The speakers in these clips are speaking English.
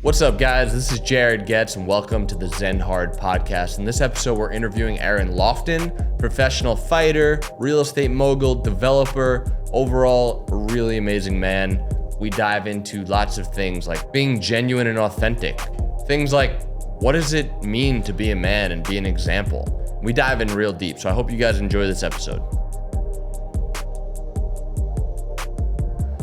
What's up, guys? This is Jared Goetz, and welcome to the Zenhard podcast. In this episode, we're interviewing Aron Lofton, professional fighter, real estate mogul, developer, overall a really amazing man. We dive into lots of things like being genuine and authentic, things like what does it mean to be a man and be an example. We dive in real deep, so I hope you guys enjoy this episode.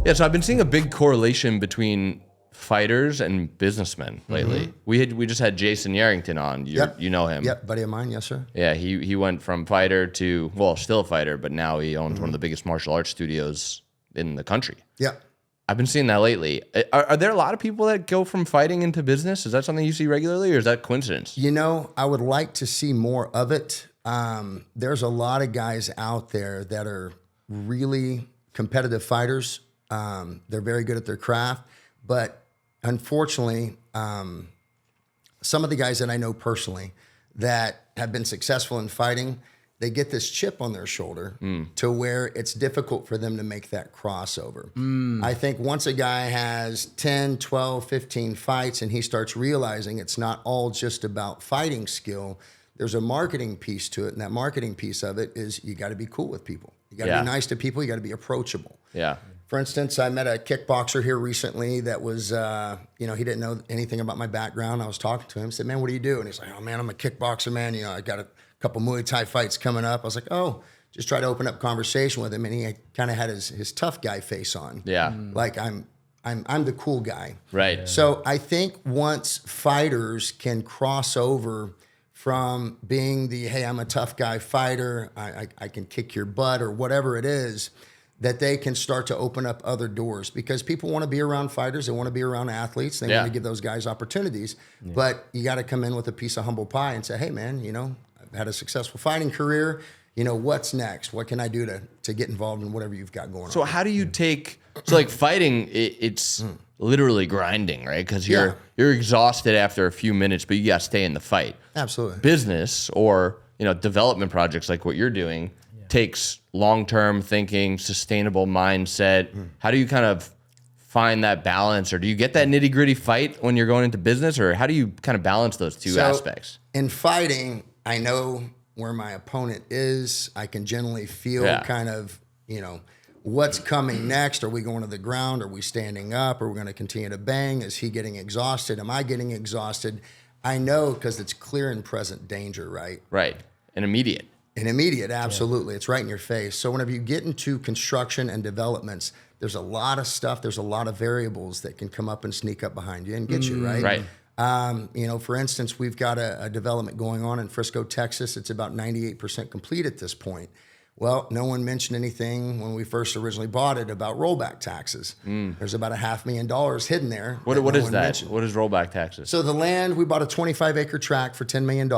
Yeah, so I've been seeing a big correlation between fighters and businessmen lately. We just had Jason Yarrington on. You know him. Yep, buddy of mine, yes sir. Yeah, he went from fighter to, well, still a fighter, but now he owns one of the biggest martial arts studios in the country. Yep. I've been seeing that lately. Are there a lot of people that go from fighting into business? Is that something you see regularly, or is that coincidence? You know, I would like to see more of it. There's a lot of guys out there that are really competitive fighters. They're very good at their craft, but unfortunately, some of the guys that I know personally that have been successful in fighting, they get this chip on their shoulder to where it's difficult for them to make that crossover. I think once a guy has 10, 12, 15 fights and he starts realizing it's not all just about fighting skill, there's a marketing piece to it. And that marketing piece of it is you got to be cool with people. You got to be nice to people. You got to be approachable. Yeah. For instance, I met a kickboxer here recently that was, he didn't know anything about my background. I was talking to him, said, man, what do you do? And he's like, oh man, I'm a kickboxer, man. I got a couple Muay Thai fights coming up. I was like, oh, just try to open up conversation with him. And he kind of had his tough guy face on. Yeah. Like I'm the cool guy. Right. So I think once fighters can cross over from being the, hey, I'm a tough guy fighter, I can kick your butt or whatever it is, that they can start to open up other doors, because people want to be around fighters. They want to be around athletes. They want to give those guys opportunities, but you got to come in with a piece of humble pie and say, hey man, I've had a successful fighting career. What's next? What can I do to get involved in whatever you've got going on? So how do you take, so like fighting, it's literally grinding, right? Because you're exhausted after a few minutes, but you got to stay in the fight. Absolutely. Business or, development projects like what you're doing takes long-term thinking, sustainable mindset. How do you kind of find that balance, or do you get that nitty-gritty fight when you're going into business, or how do you kind of balance those two aspects? In fighting, I know where my opponent is. I can generally feel kind of, what's coming next. Are we going to the ground? Are we standing up? Are we going to continue to bang? Is he getting exhausted? Am I getting exhausted? I know because it's clear and present danger, right? Right. And immediate. And immediate, absolutely. It's right in your face. So whenever you get into construction and developments, there's a lot of stuff, there's a lot of variables that can come up and sneak up behind you and get you, right? Right. For instance, we've got a development going on in Frisco, Texas. It's about 98% complete at this point. Well, no one mentioned anything when we first originally bought it about rollback taxes. There's about $500,000 hidden there. What is that? Mentioned. What is rollback taxes? So the land, we bought a 25-acre tract for $10 million,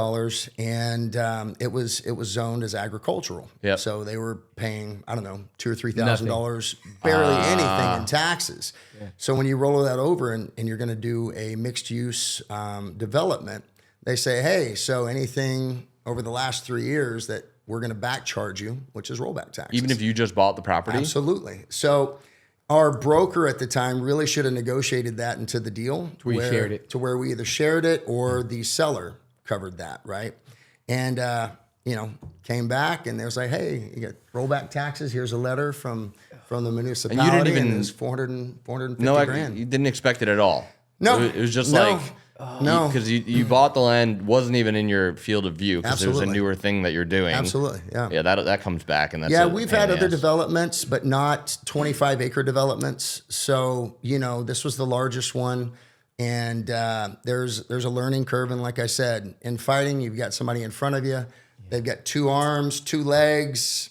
and it was zoned as agricultural. Yep. So they were paying, I don't know, $2,000 or $3,000, barely anything in taxes. Yeah. So when you roll that over and you're going to do a mixed-use development, they say, hey, so anything over the last 3 years that we're going to back charge you, which is rollback taxes. Even if you just bought the property? Absolutely. So our broker at the time really should have negotiated that into the deal to where we either shared it or the seller covered that, right? And, came back and they was like, hey, you got rollback taxes. Here's a letter from the municipality. And you didn't even, and it's 450 grand. You didn't expect it at all. No. It was just like... No, because you bought the land, wasn't even in your field of view because it was a newer thing that you're doing. Absolutely, yeah. That comes back, and that's we've had other developments, but not 25-acre developments. So this was the largest one, and there's a learning curve. And like I said, in fighting, you've got somebody in front of you. They've got 2 arms, 2 legs.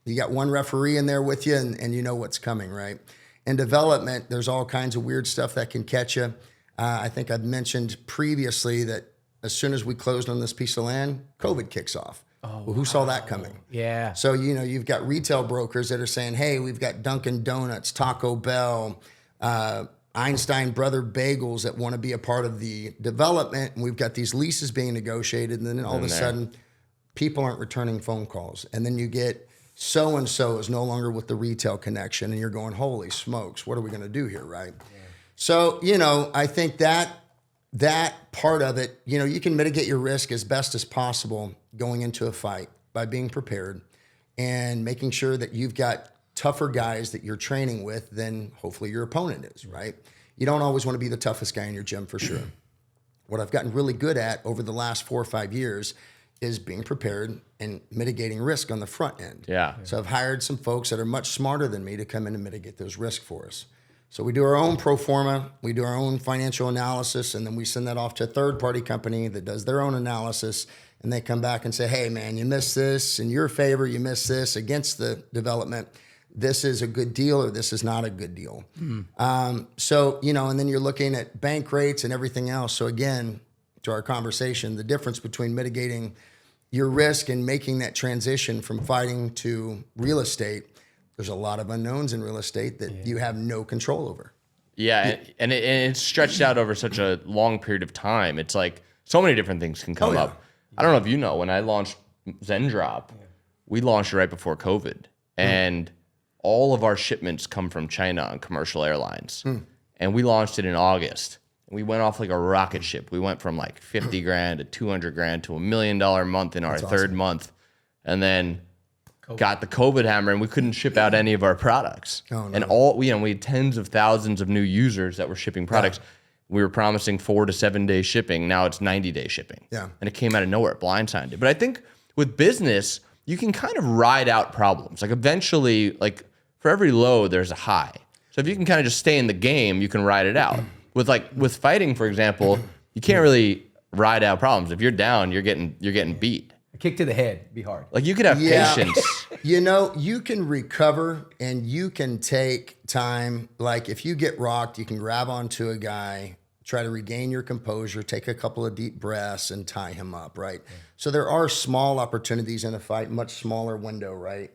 You got 1 referee in there with you, and you know what's coming, right? In development, there's all kinds of weird stuff that can catch you. I think I've mentioned previously that as soon as we closed on this piece of land, COVID kicks off. Well, who saw that coming? Yeah. So, you've got retail brokers that are saying, hey, we've got Dunkin' Donuts, Taco Bell, Einstein Brother Bagels that want to be a part of the development. And we've got these leases being negotiated. And then all of a sudden, people aren't returning phone calls. And then you get so-and-so is no longer with the retail connection. And you're going, holy smokes, what are we going to do here, right? Yeah. So, I think that that part of it, you can mitigate your risk as best as possible going into a fight by being prepared and making sure that you've got tougher guys that you're training with than hopefully your opponent is, right? You don't always want to be the toughest guy in your gym for sure. What I've gotten really good at over the last 4 or 5 years is being prepared and mitigating risk on the front end. Yeah. So I've hired some folks that are much smarter than me to come in and mitigate those risks for us. So we do our own pro forma, we do our own financial analysis, and then we send that off to a third-party company that does their own analysis, and they come back and say, hey, man, you missed this. In your favor, you missed this against the development. This is a good deal or this is not a good deal. So, and then you're looking at bank rates and everything else. So again, to our conversation, the difference between mitigating your risk and making that transition from fighting to real estate, there's a lot of unknowns in real estate that you have no control over. Yeah, and it's stretched out over such a long period of time. It's like so many different things can come up. I don't know if you know, when I launched Zendrop, we launched it right before COVID. And all of our shipments come from China on commercial airlines. And we launched it in August. We went off like a rocket ship. We went from like 50 grand to 200 grand to $1 million month in our third month. And then got the COVID hammer and we couldn't ship out any of our products. And we had tens of thousands of new users that were shipping products. We were promising 4 to 7 day shipping. Now it's 90-day shipping. And it came out of nowhere. It blindsided. But I think with business, you can kind of ride out problems. Like eventually, like for every low, there's a high. So if you can kind of just stay in the game, you can ride it out. With fighting, for example, you can't really ride out problems. If you're down, you're getting beat. A kick to the head be hard. Like you could have patience. You can recover and you can take time. Like if you get rocked, you can grab onto a guy, try to regain your composure, take a couple of deep breaths and tie him up, right? So there are small opportunities in a fight, much smaller window, right?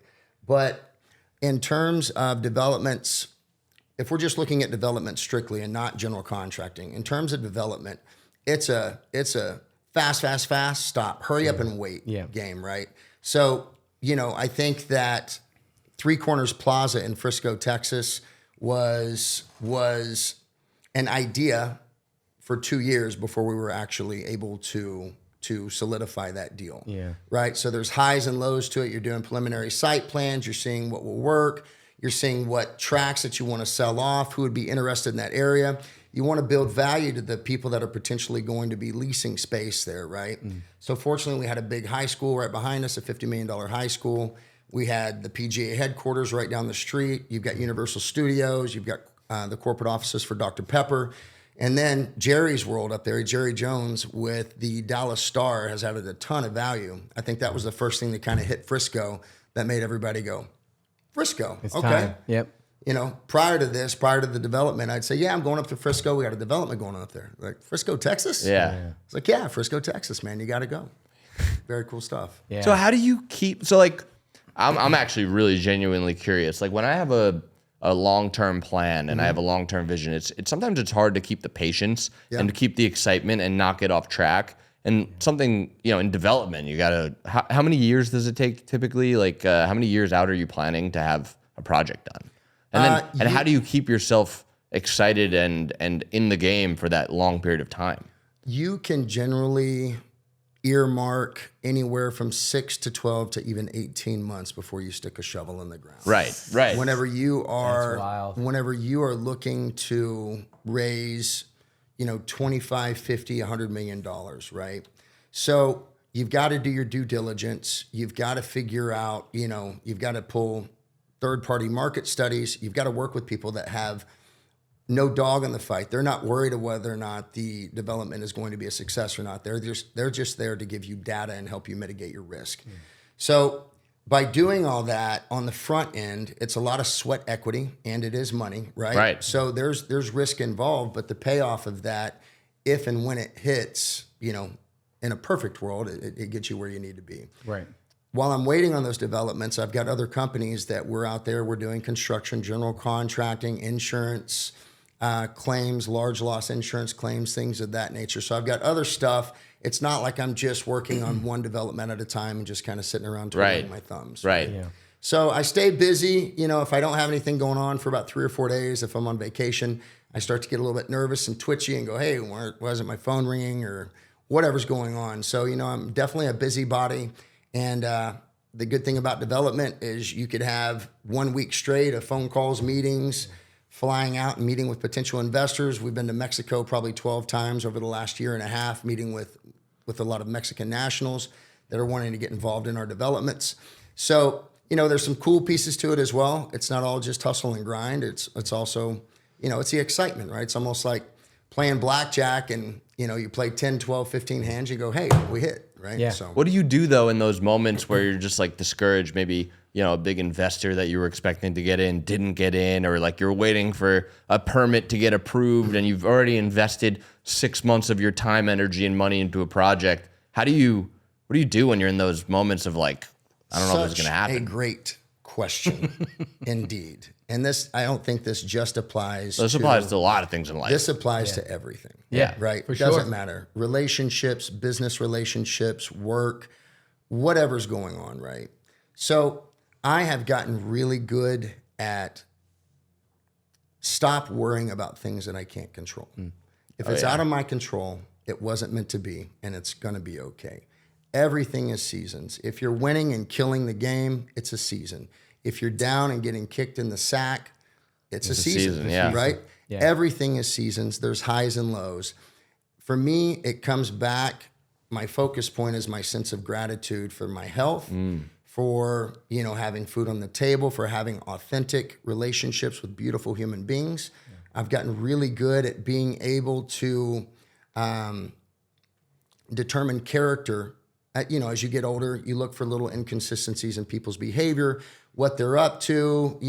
But in terms of developments, if we're just looking at development strictly and not general contracting, in terms of development, it's a fast, stop, hurry up and wait game, right? So, I think that Three Corners Plaza in Frisco, Texas was an idea for 2 years before we were actually able to solidify that deal. Right? So there's highs and lows to it. You're doing preliminary site plans. You're seeing what will work. You're seeing what tracks that you want to sell off, who would be interested in that area. You want to build value to the people that are potentially going to be leasing space there, right? So fortunately, we had a big high school right behind us, a $50 million high school. We had the PGA headquarters right down the street. You've got Universal Studios. You've got the corporate offices for Dr. Pepper. And then Jerry's World up there, Jerry Jones with the Dallas Star has added a ton of value. I think that was the first thing that kind of hit Frisco that made everybody go, Frisco, It's okay. time. Yep. Prior to the development, I'd say, yeah, I'm going up to Frisco. We got a development going on up there. Like, Frisco, Texas? Yeah. It's like, yeah, Frisco, Texas, man. You got to go. Very cool stuff. Yeah. So how do you keep, so like, I'm actually really genuinely curious. Like when I have a long-term plan and I have a long-term vision, it's sometimes it's hard to keep the patience and to keep the excitement and not get off track. And something, in development, you gotta, how many years does it take typically? Like how many years out are you planning to have a project done? And then, how do you keep yourself excited and in the game for that long period of time? You can generally earmark anywhere from 6 to 12 to even 18 months before you stick a shovel in the ground. Right. Whenever you are, That's wild. whenever you are looking to raise, 25, 50, $100 million, right? So you've got to do your due diligence. You've got to figure out, you've got to pull third-party market studies. You've got to work with people that have no dog in the fight. They're not worried of whether or not the development is going to be a success or not. They're just there to give you data and help you mitigate your risk. So by doing all that on the front end, it's a lot of sweat equity and it is money, right? Right. So there's risk involved, but the payoff of that, if and when it hits, in a perfect world, it gets you where you need to be. Right. While I'm waiting on those developments, I've got other companies that we're out there. We're doing construction, general contracting, insurance, claims, large loss insurance claims, things of that nature. So I've got other stuff. It's not like I'm just working on one development at a time and just kind of sitting around twiddling my thumbs. Right. Yeah. So I stay busy. If I don't have anything going on for about 3 or 4 days, if I'm on vacation, I start to get a little bit nervous and twitchy and go, hey, why isn't my phone ringing or whatever's going on? So, I'm definitely a busybody. And the good thing about development is you could have 1 week straight of phone calls, meetings, flying out and meeting with potential investors. We've been to Mexico probably 12 times over the last year and a half, meeting with a lot of Mexican nationals that are wanting to get involved in our developments. So, there's some cool pieces to it as well. It's not all just hustle and grind. It's also, it's the excitement, right? It's almost like playing blackjack and, you play 10, 12, 15 hands, you go, hey, we hit, right? Yeah. So What do you do though in those moments where you're just like discouraged? Maybe, a big investor that you were expecting to get in didn't get in, or like you're waiting for a permit to get approved and you've already invested 6 months of your time, energy, and money into a project. What do you do when you're in those moments of like, I don't know if it's going to happen? A great question indeed. And I don't think this just applies This applies to a lot of things in life. This applies to everything. Yeah, right. for Doesn't sure. matter. Relationships, business relationships, work, whatever's going on, right? So I have gotten really good at stop worrying about things that I can't control. If it's out of my control, it wasn't meant to be, and it's going to be okay. Everything is seasons. If you're winning and killing the game, it's a season. If you're down and getting kicked in the sack, it's a season, yeah. right? Yeah. Everything is seasons. There's highs and lows. For me, it comes back. My focus point is my sense of gratitude for my health, for, having food on the table, for having authentic relationships with beautiful human beings. I've gotten really good at being able to determine character. As you get older, you look for little inconsistencies in people's behavior, what they're up to,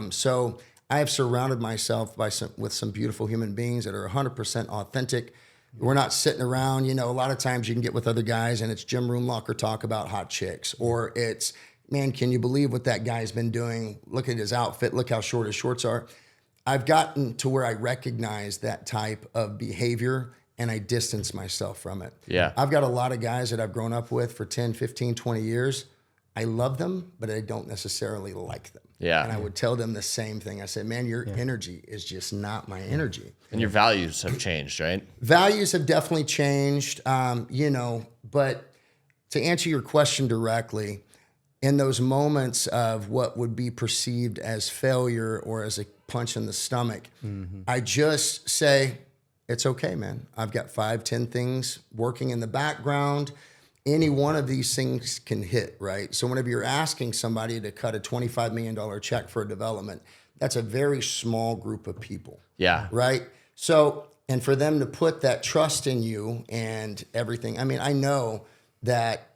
so I have surrounded myself with some beautiful human beings that are 100% authentic. We're not sitting around, a lot of times you can get with other guys and it's gym room locker talk about hot chicks, or it's, man, can you believe what that guy's been doing? Look at his outfit. Look how short his shorts are. I've gotten to where I recognize that type of behavior and I distance myself from it. Yeah. I've got a lot of guys that I've grown up with for 10, 15, 20 years. I love them, but I don't necessarily like them. Yeah. And I would tell them the same thing. I said, man, your energy is just not my energy. And your values have changed, right? Values have definitely changed, but to answer your question directly, in those moments of what would be perceived as failure or as a punch in the stomach, I just say, it's okay, man. I've got 5, 10 things working in the background. Any one of these things can hit, right? So whenever you're asking somebody to cut a $25 million check for a development, that's a very small group of people. Yeah. Right? So, and for them to put that trust in you and everything, I know that,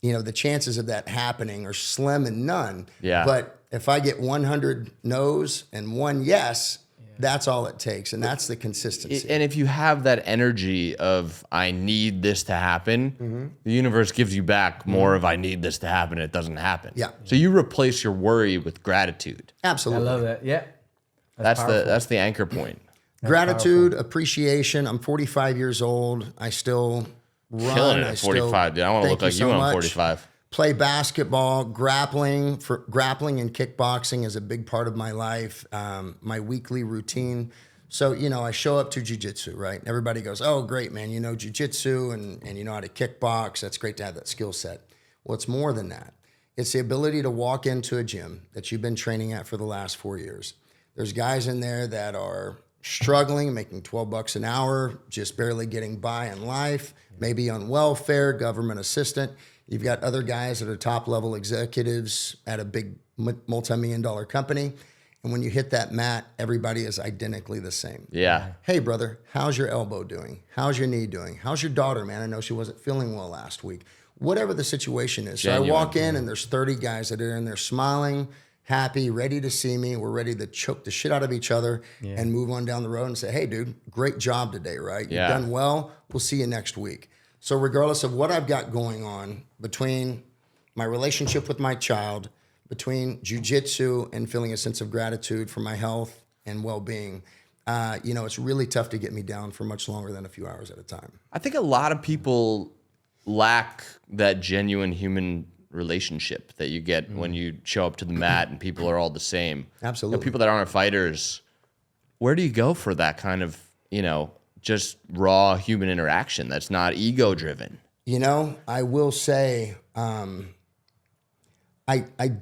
the chances of that happening are slim and none. Yeah. But if I get 100 no's and 1 yes, that's all it takes. And that's the consistency. And if you have that energy of, I need this to happen, the universe gives you back more of, I need this to happen, and it doesn't happen. Yeah. So you replace your worry with gratitude. Absolutely. I love that. Yeah. That's the anchor point. Gratitude, appreciation. I'm 45 years old. I still run. Killing it at 45, dude. I want to look like you when I'm 45. Play basketball, grappling and kickboxing is a big part of my life, my weekly routine. So, I show up to jiu-jitsu, right? Everybody goes, oh, great, man, you know jiu-jitsu and you know how to kickbox. That's great to have that skill set. Well, it's more than that. It's the ability to walk into a gym that you've been training at for the last 4 years. There's guys in there that are struggling, making $12 an hour, just barely getting by in life, maybe on welfare, government assistant. You've got other guys that are top level executives at a big multi-million-dollar company. And when you hit that mat, everybody is identically the same. Yeah. Hey, brother, how's your elbow doing? How's your knee doing? How's your daughter, man? I know she wasn't feeling well last week. Whatever the situation is. Genuine. So I walk in and there's 30 guys that are in there smiling, happy, ready to see me. We're ready to choke the shit out of each other and move on down the road and say, hey, dude, great job today, right? You've done well. We'll see you next week. So regardless of what I've got going on between my relationship with my child, between jiu-jitsu and feeling a sense of gratitude for my health and well-being, it's really tough to get me down for much longer than a few hours at a time. I think a lot of people lack that genuine human relationship that you get when you show up to the mat and people are all the same. Absolutely. People that aren't fighters where do you go for that kind of, just raw human interaction that's not ego driven? I will say, I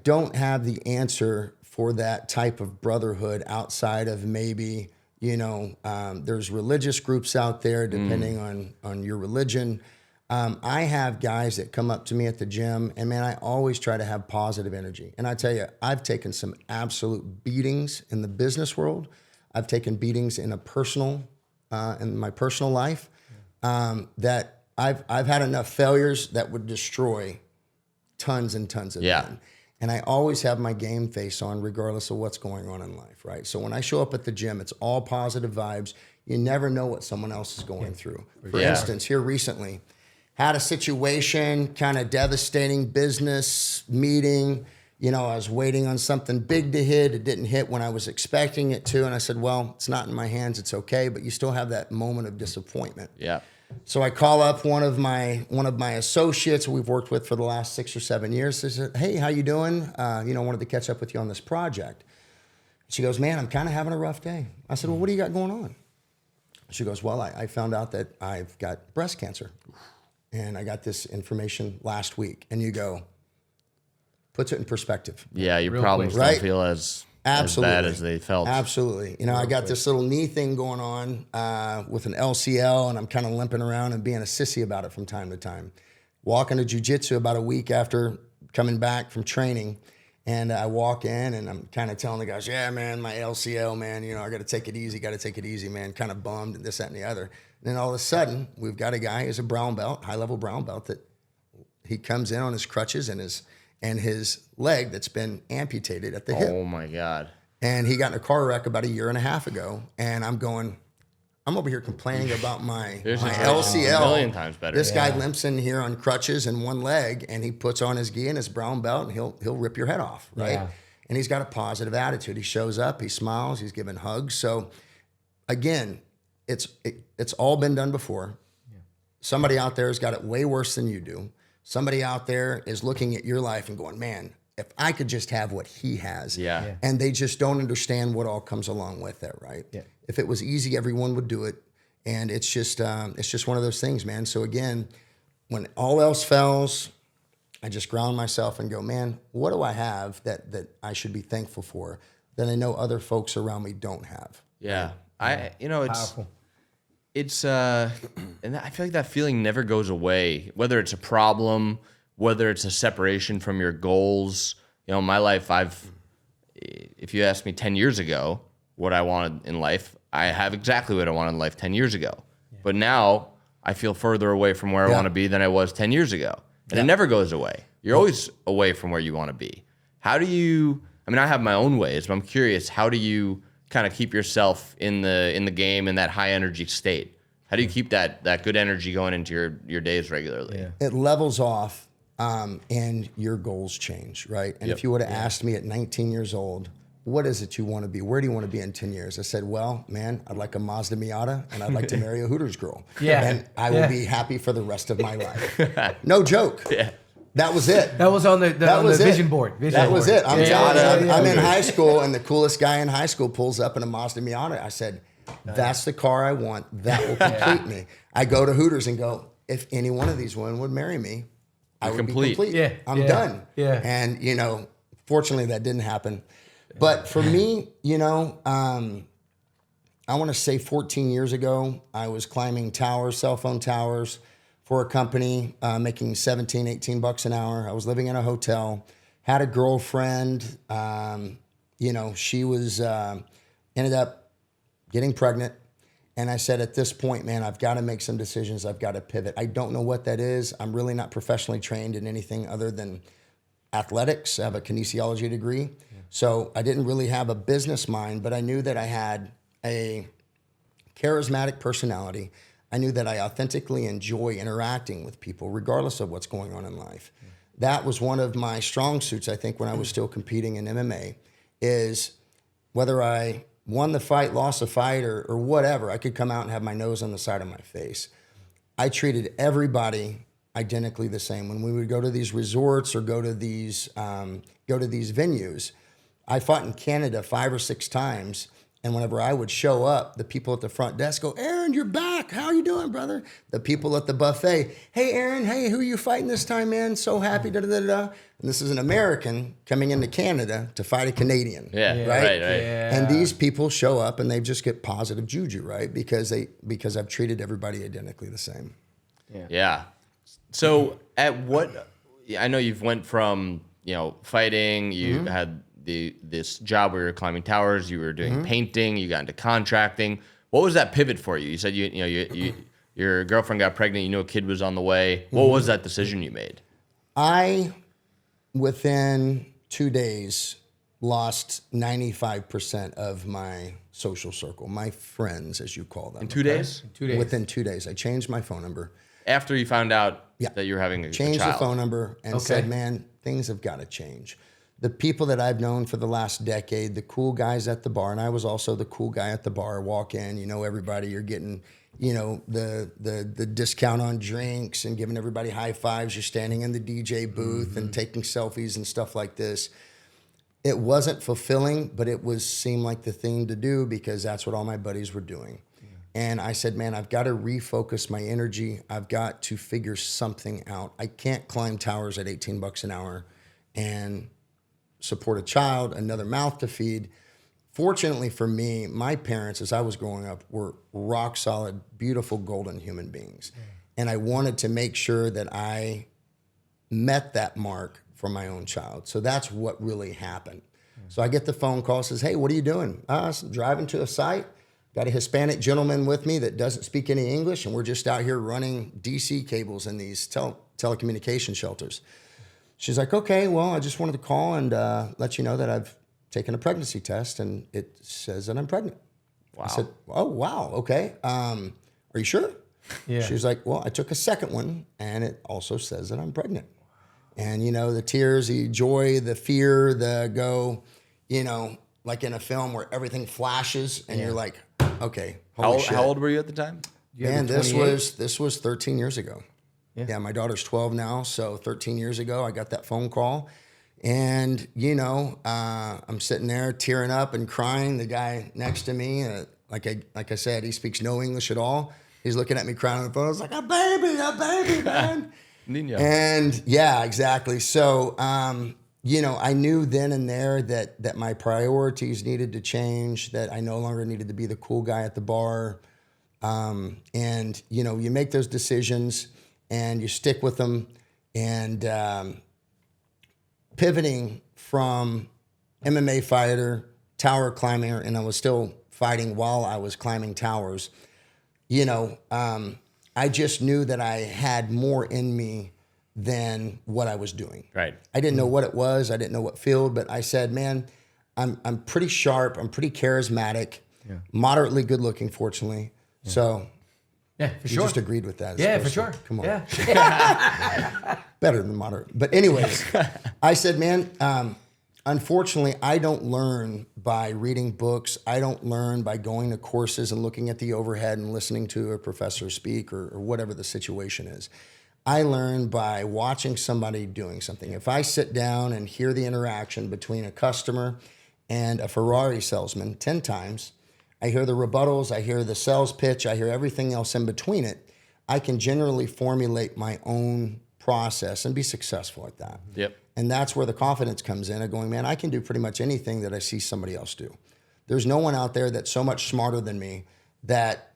don't have the answer for that type of brotherhood outside of maybe, there's religious groups out there depending on your religion. I have guys that come up to me at the gym, and man, I always try to have positive energy. And I tell you, I've taken some absolute beatings in the business world. I've taken beatings in in my personal life, that I've had enough failures that would destroy tons and tons of men. And I always have my game face on regardless of what's going on in life, right? So when I show up at the gym, it's all positive vibes. You never know what someone else is going through. For instance, here recently, had a situation, kind of devastating business meeting. I was waiting on something big to hit. It didn't hit when I was expecting it to. And I said, well, it's not in my hands. It's okay. But you still have that moment of disappointment. Yeah. So I call up one of my associates we've worked with for the last 6 or 7 years. I said, hey, how you doing? Wanted to catch up with you on this project. She goes, man, I'm kind of having a rough day. I said, well, what do you got going on? She goes, well, I found out that I've got breast cancer. And I got this information last week. And you go, puts it in perspective. Yeah, your problems don't feel as bad as they felt. Absolutely. I got this little knee thing going on with an LCL, and I'm kind of limping around and being a sissy about it from time to time. Walking to jiu-jitsu about a week after coming back from training, and I walk in, and I'm kind of telling the guys, yeah, man, my LCL, man, I got to take it easy, man, kind of bummed, and this, that, and the other. And then all of a sudden, we've got a guy who's a brown belt, high-level brown belt, that he comes in on his crutches and his leg that's been amputated at the hip. Oh my God. And he got in a car wreck about 1.5 years ago. And I'm over here complaining about my LCL. A million times better. This guy limps in here on crutches and one leg, and he puts on his gi and his brown belt, and he'll rip your head off, right? Yeah. And he's got a positive attitude. He shows up, he smiles, he's giving hugs. So again, it's all been done before. Yeah. Somebody out there has got it way worse than you do. Somebody out there is looking at your life and going, man, if I could just have what he has. Yeah. And they just don't understand what all comes along with that, right? Yeah. If it was easy, everyone would do it. And it's just one of those things, man. So again, when all else fails, I just ground myself and go, man, what do I have that I should be thankful for that I know other folks around me don't have? Yeah. Right? It's powerful. It's and I feel like that feeling never goes away, whether it's a problem, whether it's a separation from your goals. In my life, if you asked me 10 years ago what I wanted in life, I have exactly what I wanted in life 10 years ago. Yeah. But now I feel further away from where I want to be than I was 10 years ago. And it never goes away. You're always away from where you want to be. How do you, I have my own ways, but I'm curious, how do you kind of keep yourself in the game in that high energy state? How do you keep that good energy going into your days regularly? Yeah. It levels off and your goals change, right? And if you would have asked me at 19 years old, what is it you want to be? Where do you want to be in 10 years? I said, well, man, I'd like a Mazda Miata and I'd like to marry a Hooters girl. Yeah. And I will be happy for the rest of my life. No joke. Yeah. That was it. That was on the vision board. That was it. I'm telling you, I'm in high school, and the coolest guy in high school pulls up in a Mazda Miata. I said, that's the car I want. That will complete me. I go to Hooters and go, if any one of these women would marry me, I would be complete. Yeah. I'm done. Yeah. And, fortunately, that didn't happen. But for me, I want to say 14 years ago, I was climbing towers, cell phone towers, for a company, making $17, $18 an hour. I was living in a hotel, had a girlfriend, she was, ended up getting pregnant. And I said, at this point, man, I've got to make some decisions. I've got to pivot. I don't know what that is. I'm really not professionally trained in anything other than athletics. I have a kinesiology degree. Yeah. So I didn't really have a business mind, but I knew that I had a charismatic personality. I knew that I authentically enjoy interacting with people, regardless of what's going on in life. Yeah. That was one of my strong suits, I think, when I was still competing in MMA, is whether I won the fight, lost the fight, or whatever, I could come out and have my nose on the side of my face. I treated everybody identically the same. When we would go to these resorts or go to these venues, I fought in Canada 5 or 6 times, And whenever I would show up, the people at the front desk go, Aron, you're back. How are you doing, brother? The people at the buffet, hey, Aron, hey, who are you fighting this time, man? So happy, da-da-da-da. And this is an American coming into Canada to fight a Canadian. Yeah, right. Yeah. And these people show up and they just get positive juju, right? Because I've treated everybody identically the same. Yeah. So at what, I know you've went from, fighting, you had this job where you were climbing towers, you were doing painting, you got into contracting. What was that pivot for you? You said your girlfriend got pregnant, you knew a kid was on the way. What was that decision you made? I, within 2 days, lost 95% of my social circle, my friends, as you call them. In 2 days? 2 days. Within 2 days. I changed my phone number. After you found out that you were having a child? Changed the phone number and said, man, things have got to change. The people that I've known for the last decade, the cool guys at the bar, and I was also the cool guy at the bar, walk in, everybody, you're getting, the discount on drinks and giving everybody high fives. You're standing in the DJ booth and taking selfies and stuff like this. It wasn't fulfilling, but it seemed like the thing to do because that's what all my buddies were doing. And I said, man, I've got to refocus my energy. I've got to figure something out. I can't climb towers at $18 an hour and support a child, another mouth to feed. Fortunately for me, my parents, as I was growing up, were rock solid, beautiful, golden human beings. And I wanted to make sure that I met that mark for my own child. So that's what really happened. So I get the phone call, says, hey, what are you doing? I'm driving to a site. Got a Hispanic gentleman with me that doesn't speak any English, and we're just out here running DC cables in these telecommunication shelters. She's like, okay, well, I just wanted to call and let you know that I've taken a pregnancy test, and it says that I'm pregnant. Wow. I said, oh, wow, okay. Are you sure? Yeah. She was like, well, I took a second one, and it also says that I'm pregnant. And, the tears, the joy, the fear, the go, like in a film where everything flashes, and you're like, okay, holy shit. How old were you at the time? Man, this was 13 years ago. Yeah, my daughter's 12 now, so 13 years ago, I got that phone call. And, I'm sitting there tearing up and crying. The guy next to me, like I said, he speaks no English at all. He's looking at me crying on the phone. I was like, a baby, man. Nino. And yeah, exactly. So, I knew then and there that my priorities needed to change, that I no longer needed to be the cool guy at the bar. And, you make those decisions and you stick with them. And pivoting from MMA fighter, tower climber, and I was still fighting while I was climbing towers, I just knew that I had more in me than what I was doing. Right. I didn't know what it was. I didn't know what field, but I said, man, I'm pretty sharp. I'm pretty charismatic, moderately good looking, fortunately. Yeah. So yeah, for you sure. just agreed with that. Yeah, for sure. Come on. Yeah. Better than moderate. But anyways, I said, man, unfortunately, I don't learn by reading books. I don't learn by going to courses and looking at the overhead and listening to a professor speak or whatever the situation is. I learn by watching somebody doing something. If I sit down and hear the interaction between a customer and a Ferrari salesman 10 times, I hear the rebuttals, I hear the sales pitch, I hear everything else in between it, I can generally formulate my own process and be successful at that. Yep. And that's where the confidence comes in of going, man, I can do pretty much anything that I see somebody else do. There's no one out there that's so much smarter than me that,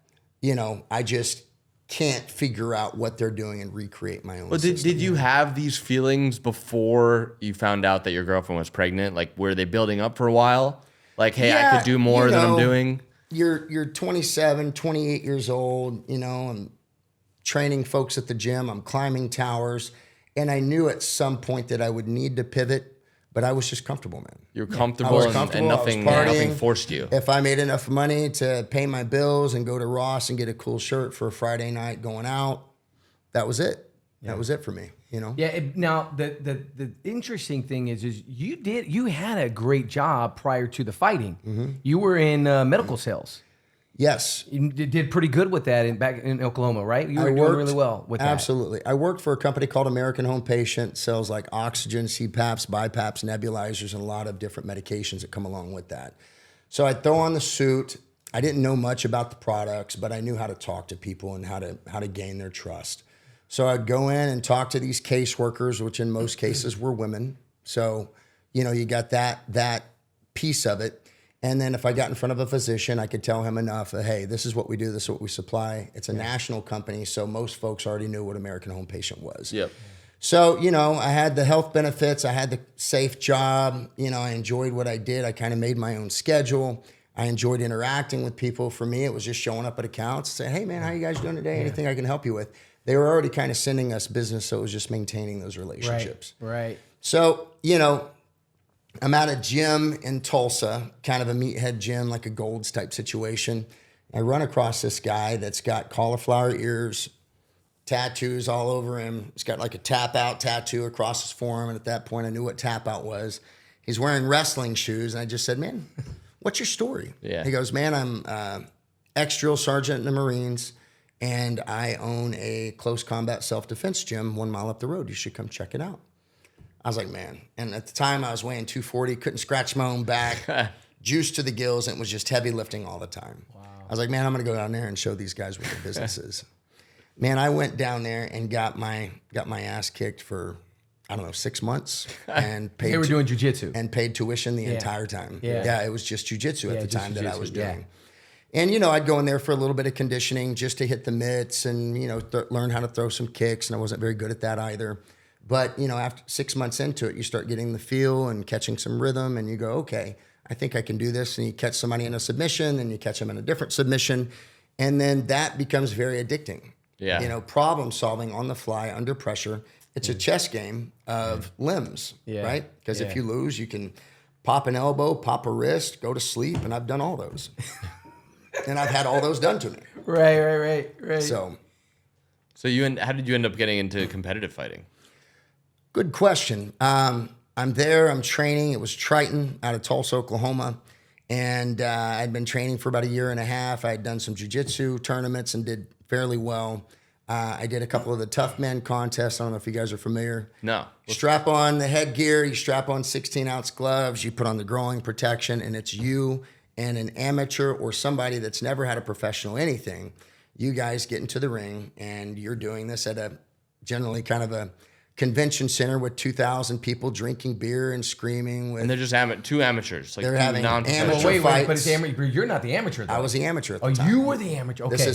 I just can't figure out what they're doing and recreate my own system. Did you have these feelings before you found out that your girlfriend was pregnant? Like, were they building up for a while? Like, hey, I could do more than I'm doing? You're 27, 28 years old, I'm training folks at the gym, I'm climbing towers, and I knew at some point that I would need to pivot, but I was just comfortable, man. You're comfortable, and nothing forced you. If I made enough money to pay my bills and go to Ross and get a cool shirt for a Friday night going out, that was it. Yeah. That was it for me, Yeah. Now the interesting thing is you had a great job prior to the fighting. Mm-hmm. You were in medical sales. Yes. You did pretty good with that back in Oklahoma, right? You were doing really well with that. Absolutely. I worked for a company called American Home Patient, sells like oxygen, CPAPs, BiPAPs, nebulizers, and a lot of different medications that come along with that. So I'd throw on the suit. I didn't know much about the products, but I knew how to talk to people and how to gain their trust. So I'd go in and talk to these caseworkers, which in most cases were women. So, you got that piece of it. And then if I got in front of a physician, I could tell him enough that, hey, this is what we do, this is what we supply. It's a national company, so most folks already knew what American Home Patient was. Yep. So, I had the health benefits. I had the safe job. I enjoyed what I did. I kind of made my own schedule. I enjoyed interacting with people. For me, it was just showing up at accounts, saying, hey, man, how you guys doing today? Anything I can help you with? They were already kind of sending us business, so it was just maintaining those relationships. Right. So, I'm at a gym in Tulsa, kind of a meathead gym, like a Gold's type situation. I run across this guy that's got cauliflower ears, tattoos all over him. He's got like a tap out tattoo across his forearm. And at that point, I knew what tap out was. He's wearing wrestling shoes. And I just said, man, what's your story? Yeah. He goes, man, I'm ex-drill sergeant in the Marines, and I own a close combat self-defense gym 1 mile up the road. You should come check it out. I was like, man. And at the time I was weighing 240, couldn't scratch my own back, juice to the gills, and it was just heavy lifting all the time. Wow. I was like, man, I'm going to go down there and show these guys what their business is. Man, I went down there and got my ass kicked for, 6 months, and paid. They were doing jujitsu and paid tuition the entire time. Yeah, it was just jujitsu at the time that I was doing. Yeah. And I'd go in there for a little bit of conditioning just to hit the mitts and learn how to throw some kicks, and I wasn't very good at that either. But after 6 months into it, you start getting the feel and catching some rhythm, and you go, okay, I think I can do this. And you catch somebody in a submission, and you catch them in a different submission, and then that becomes very addicting. Yeah. Problem solving on the fly under pressure. It's a chess game of limbs, right? Because if you lose, you can pop an elbow, pop a wrist, go to sleep, and I've done all those. And I've had all those done to me. Right. So how did you end up getting into competitive fighting? Good question. I'm there, I'm training. It was Triton out of Tulsa, Oklahoma. And I'd been training for about a year and a half. I had done some jiu-jitsu tournaments and did fairly well. I did a couple of the tough men contests. I don't know if you guys are familiar. No. Strap on the headgear, you strap on 16-ounce gloves, you put on the growing protection, and it's you and an amateur or somebody that's never had a professional anything. You guys get into the ring, and you're doing this at a generally kind of a convention center with 2,000 people drinking beer and screaming. And they're just two amateurs. Like they're having amateur wait, fights. but it's amateur. You're not the amateur, though. I was the amateur at the time. You were the amateur. Okay. This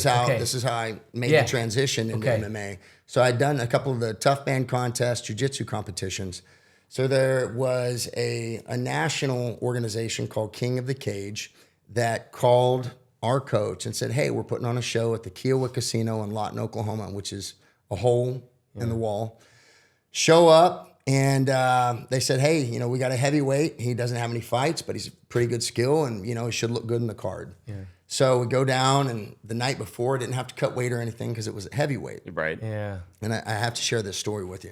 is how I made the transition into MMA. So I'd done a couple of the tough man contests, jiu-jitsu competitions. So there was a national organization called King of the Cage that called our coach and said, hey, we're putting on a show at the Kiowa Casino in Lawton, Oklahoma, which is a hole in the wall. Show up, and they said, hey, we got a heavyweight. He doesn't have any fights, but he's pretty good skill, and, he should look good in the card. Yeah. So we go down, and the night before, didn't have to cut weight or anything because it was a heavyweight. Right. Yeah. And I have to share this story with you.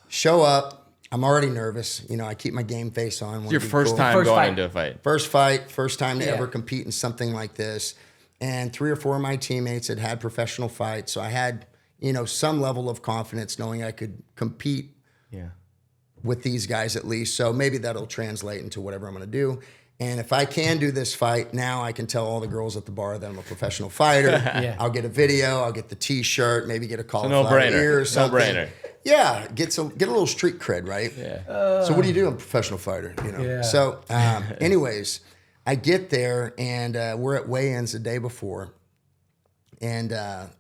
Show up. I'm already nervous. I keep my game face on. It's your first time going into a fight. First fight, first time to ever compete in something like this. And 3 or 4 of my teammates had professional fights, so I had some level of confidence knowing I could compete with these guys at least. So maybe that'll translate into whatever I'm going to do. And if I can do this fight, now I can tell all the girls at the bar that I'm a professional fighter. I'll get a video, I'll get the T-shirt, maybe get a cauliflower ear or something. No-brainer. Yeah, get a little street cred, right? Yeah. So what do you do? I'm a professional fighter, Yeah. So anyways, I get there, and we're at weigh-ins the day before. And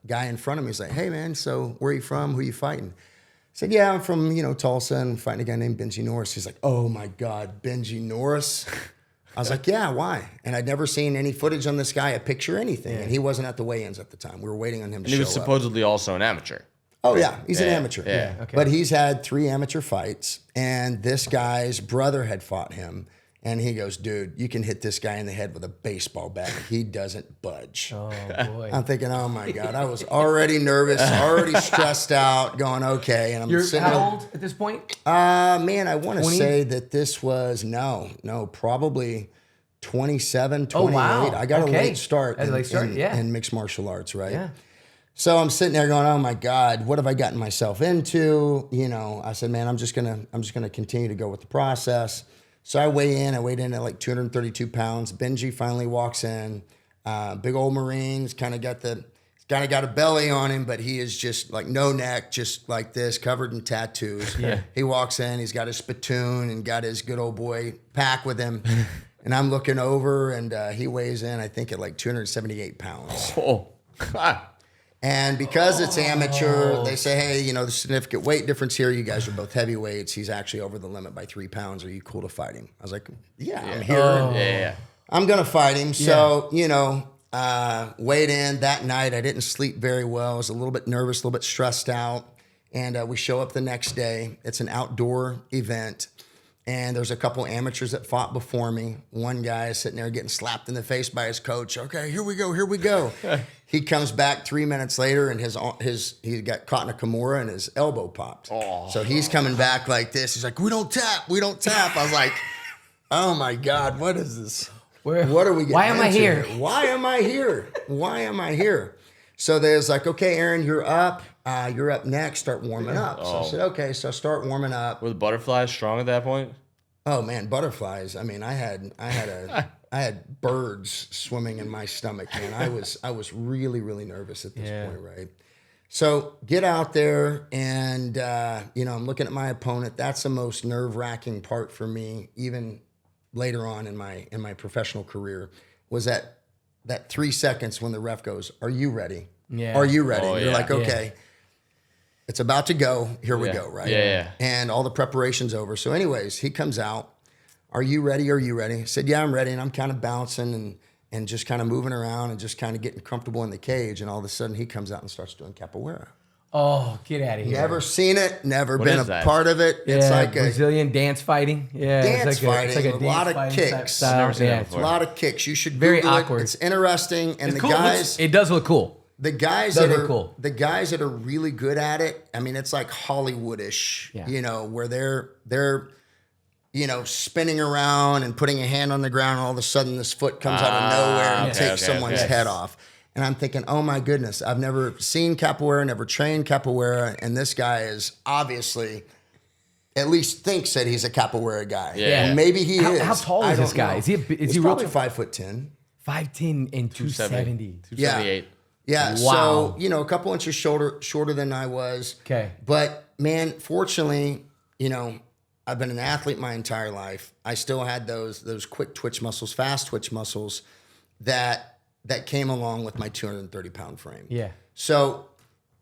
guy in front of me is like, hey, man, so where are you from? Who are you fighting? I said, yeah, I'm from, Tulsa, and I'm fighting a guy named Benji Norris. He's like, oh, my God, Benji Norris? I was like, yeah, why? And I'd never seen any footage on this guy, a picture, anything. And he wasn't at the weigh-ins at the time. We were waiting on him to show up. And he was supposedly also an amateur. Oh, yeah, he's an amateur. Yeah. Okay. But he's had 3 amateur fights, and this guy's brother had fought him. And he goes, dude, you can hit this guy in the head with a baseball bat. He doesn't budge. Oh, boy. I'm thinking, oh, my God. I was already nervous, already stressed out, going, okay. And I'm You're sitting how there. old at this point? Man, I want to 20? say that this was, probably 27, 28. Oh, wow. I got a late start, Yeah. in mixed martial arts, right? Yeah. So I'm sitting there going, oh my God, what have I gotten myself into? I said, man, I'm just gonna continue to go with the process. So I weighed in at like 232 pounds. Benji finally walks in, big old Marine. He's kind of got a belly on him, but he is just like no neck, just like this, covered in tattoos. Yeah. He walks in, he's got his spittoon and got his good old boy pack with him. And I'm looking over, and he weighs in, I think, at like 278 pounds. Oh. And because it's amateur, they say, hey, you know, the significant weight difference here. You guys are both heavyweights. He's actually over the limit by 3 pounds. Are you cool to fight him? I was like, yeah. I'm here. Yeah. I'm going to fight him. So, you know, weighed in that night. I didn't sleep very well. I was a little bit nervous, a little bit stressed out. And we show up the next day. It's an outdoor event. And there's a couple amateurs that fought before me. One guy is sitting there getting slapped in the face by his coach. Okay, here we go. He comes back 3 minutes later, and he got caught in a Kimura and his elbow popped. Oh. So he's coming back like this. He's like, we don't tap. I was like, oh my God, what is this? What are we getting Why am I into here? Why am I here? So there's like, okay, Aaron, you're up. You're up next. Start warming up. So I said, okay. So I start warming up. Were the butterflies strong at that point? Oh man, butterflies. I mean, I had birds swimming in my stomach, man. I was really, really nervous at this point, right? So get out there, and you know, I'm looking at my opponent. That's the most nerve-wracking part for me, even later on in my professional career, was that 3 seconds when the ref goes, "Are you ready? Yeah. Are you ready?" Oh, You're like, okay. It's about to go. Here we go, right? Yeah. And all the preparation's over. So anyways, he comes out. Are you ready? Are you ready? I said, yeah, I'm ready. And I'm kind of bouncing and just kind of moving around and just kind of getting comfortable in the cage. And all of a sudden, he comes out and starts doing capoeira. Oh, get out of here. Never seen it. Never What been is a that? part of it. Yeah, It's like Brazilian dance fighting. Yeah, dance fighting, It's like a lot of dance fighting kicks. style. Never seen that Yeah, before. a lot of kicks. You should Very Google awkward. it. It's interesting. And it's the cool. guys... It does look cool. The guys Those that are are cool. The guys that are really good at it, I mean, it's like Hollywoodish, you know, where they're you know, spinning around and putting a hand on the ground, and all of a sudden this foot comes out of nowhere and takes someone's head off. And I'm thinking, oh my goodness, I've never seen capoeira, never trained capoeira, and this guy is obviously at least thinks that he's a capoeira guy. Yeah. And maybe he is. How tall I is this don't guy? know. Is he He's real probably tall? 5'10". 5'10" and 270. 278. Yeah, Wow. so, you know, a couple inches shorter than I was. Okay. But, man, fortunately, you know, I've been an athlete my entire life. I still had those quick twitch muscles, fast twitch muscles that came along with my 230-pound frame. Yeah. So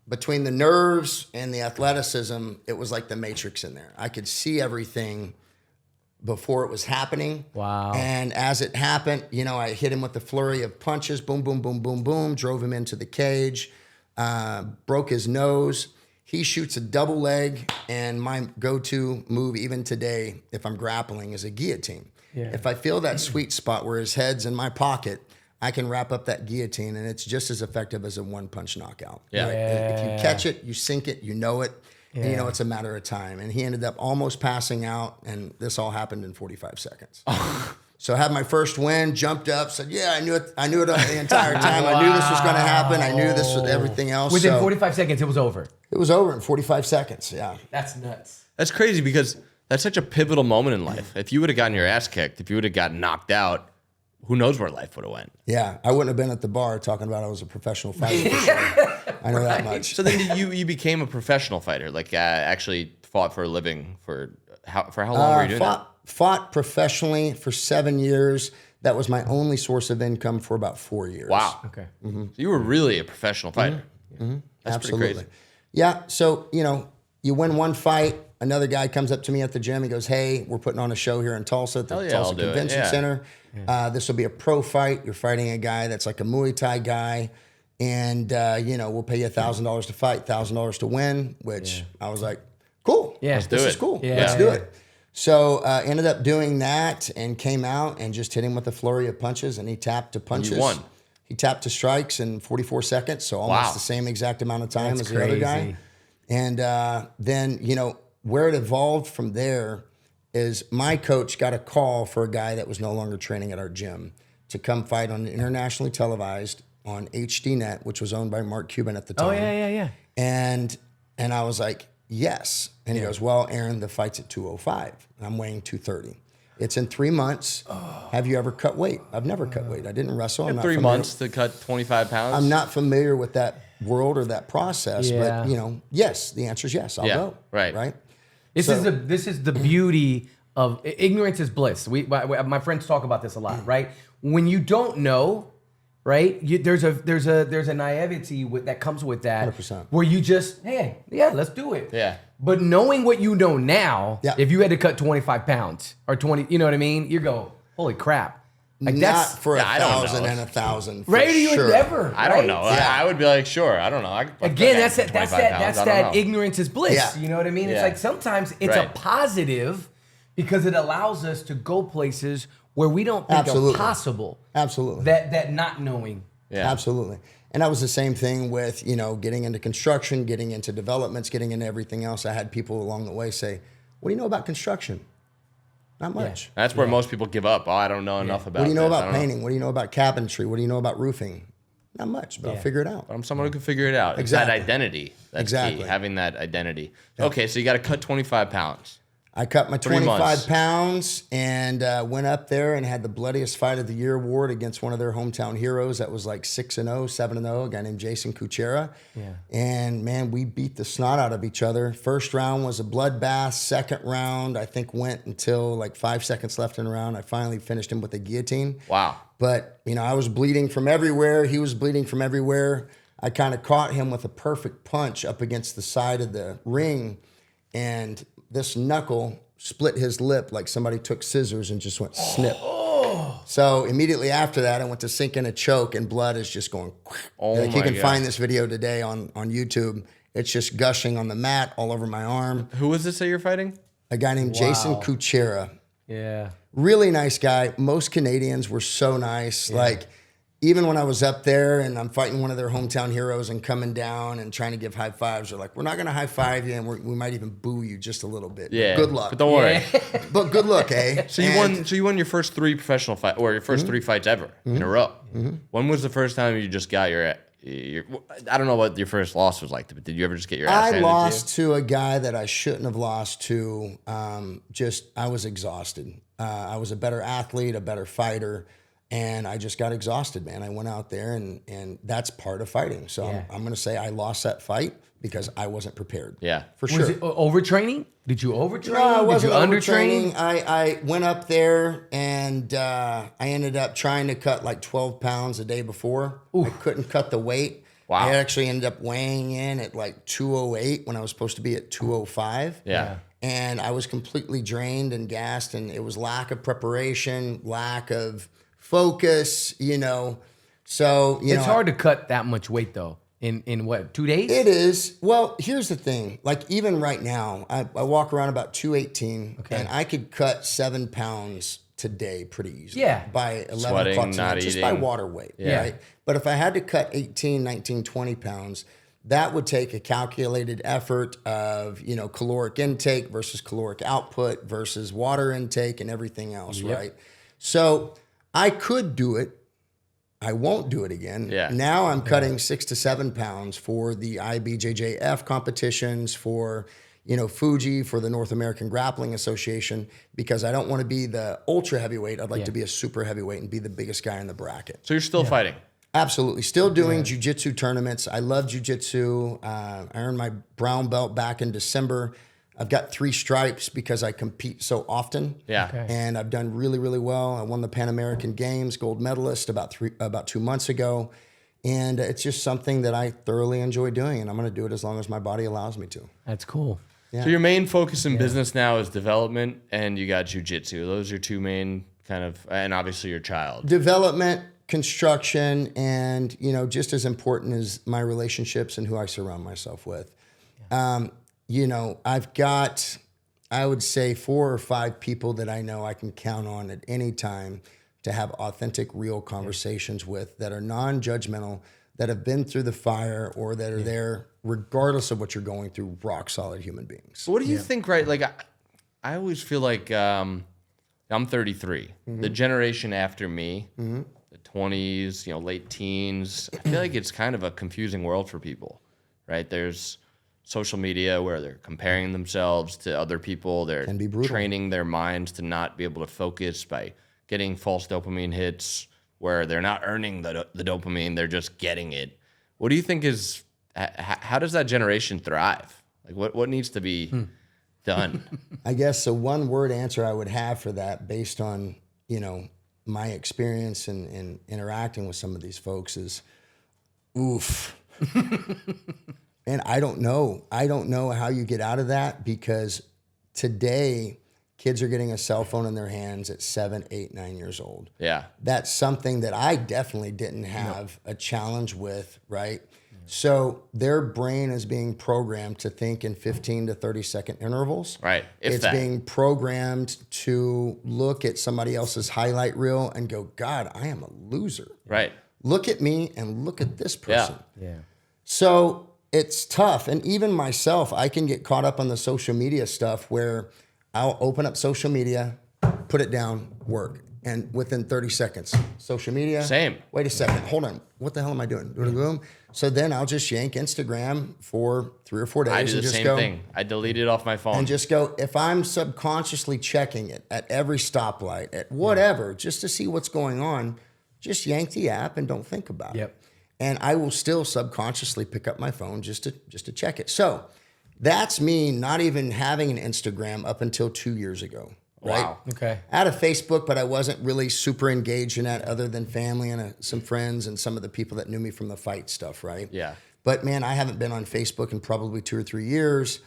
between the nerves and the athleticism, it was like the Matrix in there. I could see everything before it was happening. Wow. And as it happened, you know, I hit him with a flurry of punches, boom, boom, boom, boom, boom, drove him into the cage, broke his nose. He shoots a double leg, and my go-to move even today, if I'm grappling, is a guillotine. Yeah. If I feel that sweet spot where his head's in my pocket, I can wrap up that guillotine, and it's just as effective as a one-punch knockout. Yeah. Right? If you catch it, you sink it, you know it, and you know it's a matter of time. And he ended up almost passing out, and this all happened in 45 seconds. So I had my first win, jumped up, said, yeah, I knew it the entire time. I knew this was going to happen. I knew this was everything else. Within So 45 seconds, it was over. it was over in 45 seconds, yeah. That's nuts. That's crazy because that's such a pivotal moment in life. If you would have gotten your ass kicked, if you would have gotten knocked out, who knows where life would have went. Yeah, I wouldn't have been at the bar talking about I was a professional fighter. For sure. I know that much. So then you became a professional fighter, like actually fought for a living for how long were you doing that? Fought professionally for 7 years. That was my only source of income for about 4 years. Wow. Okay. So you were really a professional fighter. That's Absolutely. pretty crazy. Yeah, so, you know, you win one fight, another guy comes up to me at the gym. He goes, hey, we're putting on a show here in Tulsa at the Hell yeah, Tulsa I'll do it. Convention Yeah. Center. This will be a pro fight. You're fighting a guy that's like a Muay Thai guy. And, you know, we'll pay you $1,000 to fight, $1,000 to win, which I was like, cool. Yeah. Let's do This it. is cool. Yeah. Let's do it. So ended up doing that and came out and just hit him with a flurry of punches, and he tapped to punches. won. He tapped to strikes in 44 seconds, so almost Wow. the same exact amount of time That's as the other guy. crazy. And then, you know, where it evolved from there is my coach got a call for a guy that was no longer training at our gym to come fight on internationally televised on HDNet, which was owned by Mark Cuban at the time. Oh, yeah. And I was like, yes. And he goes, well, Aaron, the fight's at 205. And I'm weighing 230. It's in 3 months. Have you ever cut weight? I've never cut weight. I didn't wrestle. I'm not 3 familiar. months to cut 25 pounds. I'm not familiar with that world or that process, but yes, the answer is yes. I'll go. Right. This is the beauty of ignorance is bliss. My friends talk about this a lot, right? When you don't know, right? There's a naivety that comes with that, 100%. where you just let's do it. Yeah. But knowing what you know now, Yeah. if you had to cut 25 pounds or 20, you know what I mean? You go, holy crap! Like Not for I don't 1,000 know. and 1,000. right? For You would sure. never. I don't right? know. Yeah. I would be like, sure. I don't know. I could put Again, that that's 25 pounds. I don't know. ignorance is bliss. Yeah. You know what I mean? It's Yeah. like sometimes it's a Right. positive because it allows us to go places where we don't think Absolutely. are possible. Absolutely. That not knowing. Yeah. Absolutely. And that was the same thing with, getting into construction, getting into developments, getting into everything else. I had people along the way say, what do you know about construction? Not much. That's where most people give up. Oh, I don't know enough about What do you know this. I about don't painting? What do you know about cabinetry? What do you know about roofing? Not much, but I'll figure it out. I'm someone who can figure it out. It's Exactly. that identity. That's Exactly. key, having that identity. Okay, so you got to cut 25 pounds. I cut my 3 months. 25 pounds and went up there and had the bloodiest fight of the year award against one of their hometown heroes that was like 6-0, 7-0, a guy named Jason Kuchera. Yeah. And man, we beat the snot out of each other. First round was a bloodbath. Second round, I think, went until like 5 seconds left in the round. I finally finished him with a guillotine. Wow. But, I was bleeding from everywhere. He was bleeding from everywhere. I kind of caught him with a perfect punch up against the side of the ring. And this knuckle split his lip like somebody took scissors and just went snip. So immediately after that, I went to sink in a choke and blood is just going. Oh You can God. find this video today on YouTube. It's just gushing on the mat all over my arm. Who was this that you're fighting? A guy named Jason Kuchera. Yeah. Really nice guy. Most Canadians were so nice. Like, even when I was up there and I'm fighting one of their hometown heroes and coming down and trying to give high fives, they're like, we're not going to high five you and we might even boo you just a little bit. Yeah. Good luck. But don't worry. But good luck, eh? So you won your first 3 professional fights, or your 1st 3 fights ever in a row. When was the first time you just got your I don't know what your first loss was like, but did you ever just get your ass handed I to you? lost to a guy that I shouldn't have lost to. I was exhausted. I was a better athlete, a better fighter. And I just got exhausted, man. I went out there and that's part of fighting. So I'm going to say I lost that fight because I wasn't prepared. Yeah. For sure. Was it overtraining? Did you overtrain? No, I wasn't Did you undertrain? overtraining. I went up there and I ended up trying to cut like 12 pounds a day before. I couldn't cut the weight. Wow. I actually ended up weighing in at like 208 when I was supposed to be at 205. Yeah. And I was completely drained and gassed, and it was lack of preparation, lack of focus, So, It's hard to cut that much weight though. In what, 2 days? It is. Well, here's the thing. Like, even right now, I walk around about 218, and I could cut 7 pounds today pretty easily. Yeah. By 11 Sweating, o'clock tonight, not just eating. by water weight. Yeah. Right? But if I had to cut 18, 19, 20 pounds, that would take a calculated effort of, caloric intake versus caloric output versus water intake and everything else, right? So I could do it. I won't do it again. Yeah. Now I'm cutting 6 to 7 pounds for the IBJJF competitions, for, Fuji, for the North American Grappling Association, because I don't want to be the ultra heaveinheavyweight. I'd like to be a super heavyweight and be the biggest guy in the bracket. So you're still fighting? Absolutely. Still doing jiu-jitsu tournaments. I love jiu-jitsu. I earned my brown belt back in December. I've got 3 stripes because I compete so often. Yeah. Okay. And I've done really, really well. I won the Pan American Games gold medalist about 2 months ago. And it's just something that I thoroughly enjoy doing. And I'm going to do it as long as my body allows me to. That's cool. Yeah. So your main focus in business now is development, and you got jiu-jitsu. Those are your 2 main kind of, and obviously your child. Development, construction, and, just as important as my relationships and who I surround myself with. I've got, I would say, 4 or 5 people that I know I can count on at any time to have authentic, real conversations with that are non-judgmental, that have been through the fire, or that are there regardless of what you're going through, rock solid human beings. So what do you think, right? Like, I always feel like I'm 33. The generation after me, the 20s, late teens, I feel like it's kind of a confusing world for people, right? There's social media where they're comparing themselves to other people. They're Can be brutal. training their minds to not be able to focus by getting false dopamine hits where they're not earning the dopamine, they're just getting it. What do you think is, how does that generation thrive? Like what needs to be done? I guess the one word answer I would have for that, based on, my experience in interacting with some of these folks, is oof. And I don't know how you get out of that, because today kids are getting a cell phone in their hands at 7, 8, 9 years old. Yeah. That's something that I definitely didn't have a challenge with, right? So their brain is being programmed to think in 15 to 30-second intervals. Right. It's being programmed to look at somebody else's highlight reel and go, God, I am a loser. Right. Look at me and look at this person. Yeah. So it's tough. And even myself, I can get caught up on the social media stuff where I'll open up social media, put it down, work. And within 30 seconds, social media. Same. Wait a second. Hold on. What the hell am I doing? Boom. So then I'll just yank Instagram for 3 or 4 days. I do the same thing. I delete it off my phone. And just go, if I'm subconsciously checking it at every stoplight, at whatever, just to see what's going on, just yank the app and don't think about it. And I will still subconsciously pick up my phone just to check it. So that's me not even having an Instagram up until 2 years ago. Right? Wow. Okay. I had a Facebook, but I wasn't really super engaged in that, other than family and some friends and some of the people that knew me from the fight stuff, right? Yeah. But man, I haven't been on Facebook in probably 2 or 3 years.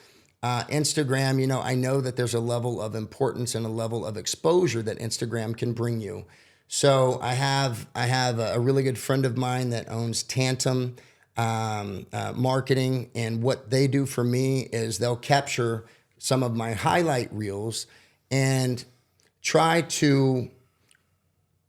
Instagram, I know that there's a level of importance and a level of exposure that Instagram can bring you. So I have a really good friend of mine that owns Tantum Marketing, and what they do for me is they'll capture some of my highlight reels and try to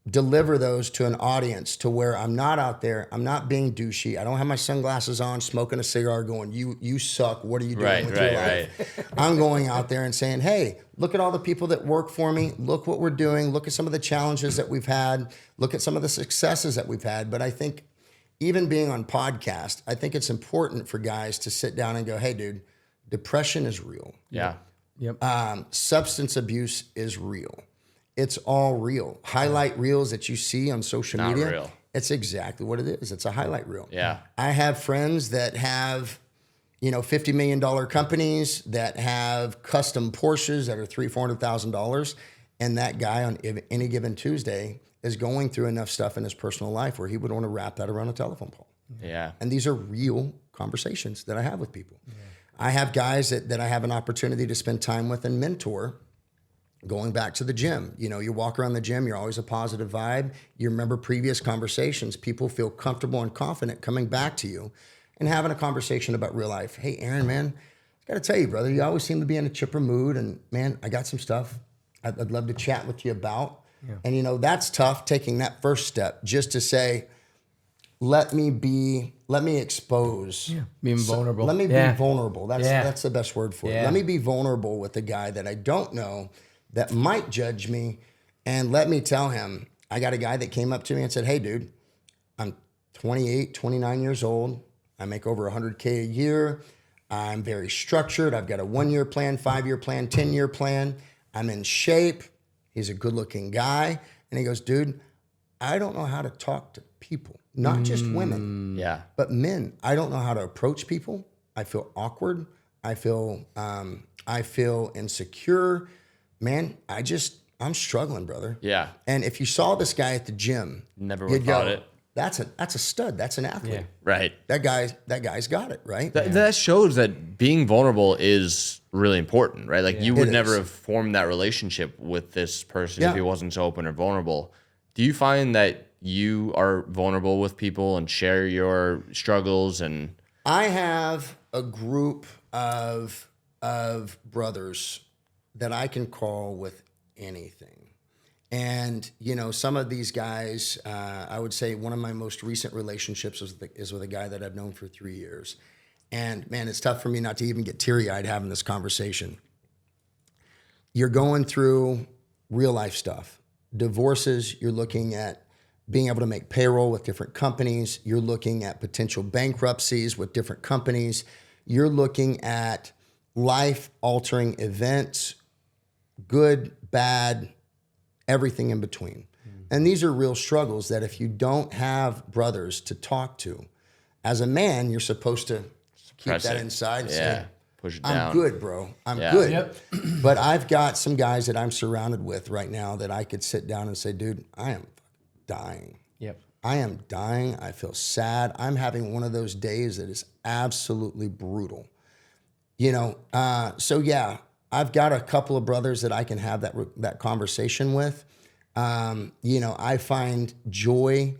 deliver those to an audience to where I'm not out there, I'm not being douchey, I don't have my sunglasses on, smoking a cigar going, you suck, what are you doing with your life? I'm going out there and saying, hey, look at all the people that work for me, look what we're doing, look at some of the challenges that we've had, look at some of the successes that we've had. But I think even being on podcast, I think it's important for guys to sit down and go, hey dude, depression is real. Yeah. Yep. Substance abuse is real. It's all real. Highlight reels that you see on social Not media, real. it's exactly what it is. It's a highlight reel. Yeah. I have friends that have, $50 million companies that have custom Porsches that are $300,000-$400,000. And that guy on any given Tuesday is going through enough stuff in his personal life where he would want to wrap that around a telephone pole. Yeah. And these are real conversations that I have with people. Yeah. I have guys that I have an opportunity to spend time with and mentor. Going back to the gym, you walk around the gym, you're always a positive vibe. You remember previous conversations. People feel comfortable and confident coming back to you and having a conversation about real life. Hey, Aron, man, I got to tell you, brother, you always seem to be in a chipper mood. And man, I got some stuff I'd love to chat with you about. Yeah. And that's tough, taking that first step just to say, let me expose. Yeah. Being vulnerable. Let me be vulnerable. That's the best word for it. Yeah. Let me be vulnerable with a guy that I don't know that might judge me, and let me tell him. I got a guy that came up to me and said, hey dude, I'm 28, 29 years old. I make over 100K a year. I'm very structured. I've got a 1-year plan, 5-year plan, 10-year plan. I'm in shape. He's a good looking guy. And he goes, dude, I don't know how to talk to people, not just women, but men. I don't know how to approach people. I feel awkward. I feel insecure. Man, I'm struggling, brother. Yeah. And if you saw this guy at the gym, Never would have thought it. That's a stud. That's an athlete. Yeah. Right. That guy's got it, right? That shows that being vulnerable is really important, right? Like you would never have formed that relationship with this person if he wasn't so open or vulnerable. Do you find that you are vulnerable with people and share your struggles? And I have a group of brothers that I can call with anything. And, some of these guys, I would say one of my most recent relationships is with a guy that I've known for 3 years. And man, it's tough for me not to even get teary-eyed having this conversation. You're going through real life stuff. Divorces, you're looking at being able to make payroll with different companies. You're looking at potential bankruptcies with different companies. You're looking at life-altering events, good, bad, everything in between. And these are real struggles that if you don't have brothers to talk to, as a man, you're supposed to keep that inside and say, push it down. I'm good, bro. I'm Yeah. good. Yep. But I've got some guys that I'm surrounded with right now that I could sit down and say, dude, I am dying. Yep. I am dying. I feel sad. I'm having one of those days that is absolutely brutal. You know, so yeah, I've got a couple of brothers that I can have that conversation with. You know, I find joy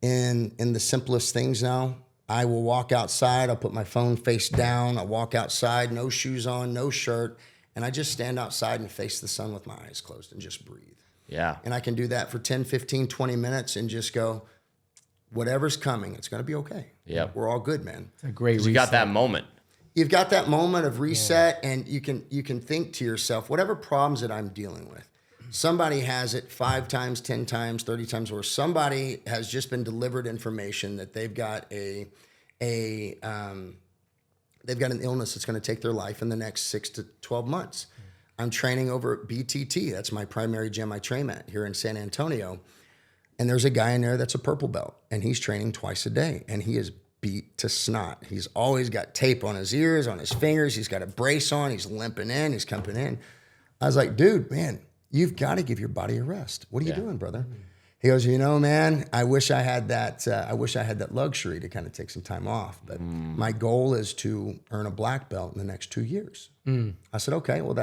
in the simplest things now. I will walk outside. I'll put my phone face down. I'll walk outside, no shoes on, no shirt. And I just stand outside and face the sun with my eyes closed and just breathe. Yeah. And I can do that for 10, 15, 20 minutes and just go, whatever's coming, it's going to be okay. Yep. We're all good, man. It's a great reset. You got that moment. You've got that moment of reset, and you can think to yourself, whatever problems that I'm dealing with, somebody has it 5 times, 10 times, 30 times, or somebody has just been delivered information that they've got they've got an illness that's going to take their life in the next 6 to 12 months. I'm training over at BTT. That's my primary gym I train at here in San Antonio. And there's a guy in there that's a purple belt, and he's training twice a day, and he is beat to snot. He's always got tape on his ears, on his fingers. He's got a brace on. He's limping in. He's coming in. I was like, dude, man, you've got to give your body a rest. What are you doing, brother? He goes, you know, man, I wish I had that. I wish I had that luxury to kind of take some time off. But my goal is to earn a black belt in the next 2 years. I said, okay, well,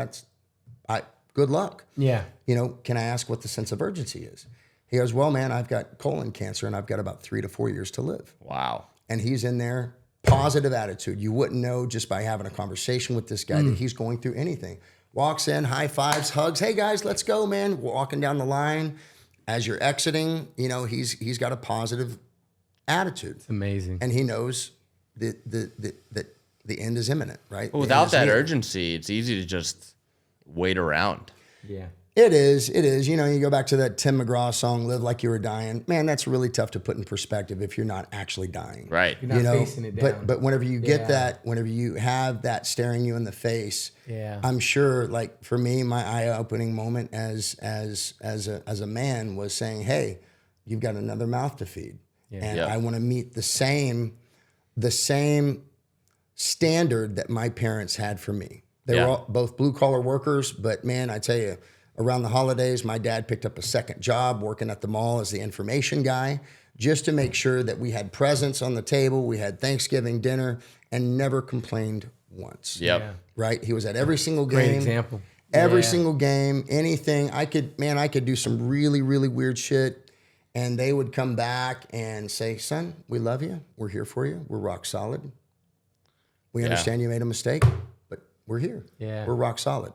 good luck. Yeah. You know, can I ask what the sense of urgency is? He goes, well, man, I've got colon cancer and I've got about 3 to 4 years to live. Wow. And he's in there, positive attitude. You wouldn't know just by having a conversation with this guy that he's going through anything. Walks in, high fives, hugs. Hey guys, let's go, man. Walking down the line. As you're exiting, you know, he's got a positive attitude. It's amazing. And he knows that the end is imminent, right? But without that urgency, it's easy to just wait around. Yeah. It is. You know, you go back to that Tim McGraw song, Live Like You Were Dying. Man, that's really tough to put in perspective if you're not actually dying. Right. You're not facing it down. But whenever you get that, whenever you have that staring you in the face, I'm sure, like for me, my eye-opening moment as a man was saying, hey, you've got another mouth to feed. Yeah. And I want to meet the same standard that my parents had for me. They were all, both blue-collar workers, but man, I tell you, around the holidays, my dad picked up a second job working at the mall as the information guy, just to make sure that we had presents on the table, we had Thanksgiving dinner, and never complained once. Yep. Yeah. Right? He was at every single game. Great example. Every single game, anything. I could do some really, really weird shit, and they would come back and say, son, we love you. We're here for you. We're rock solid. We understand you made a mistake, but we're here. Yeah. We're rock solid.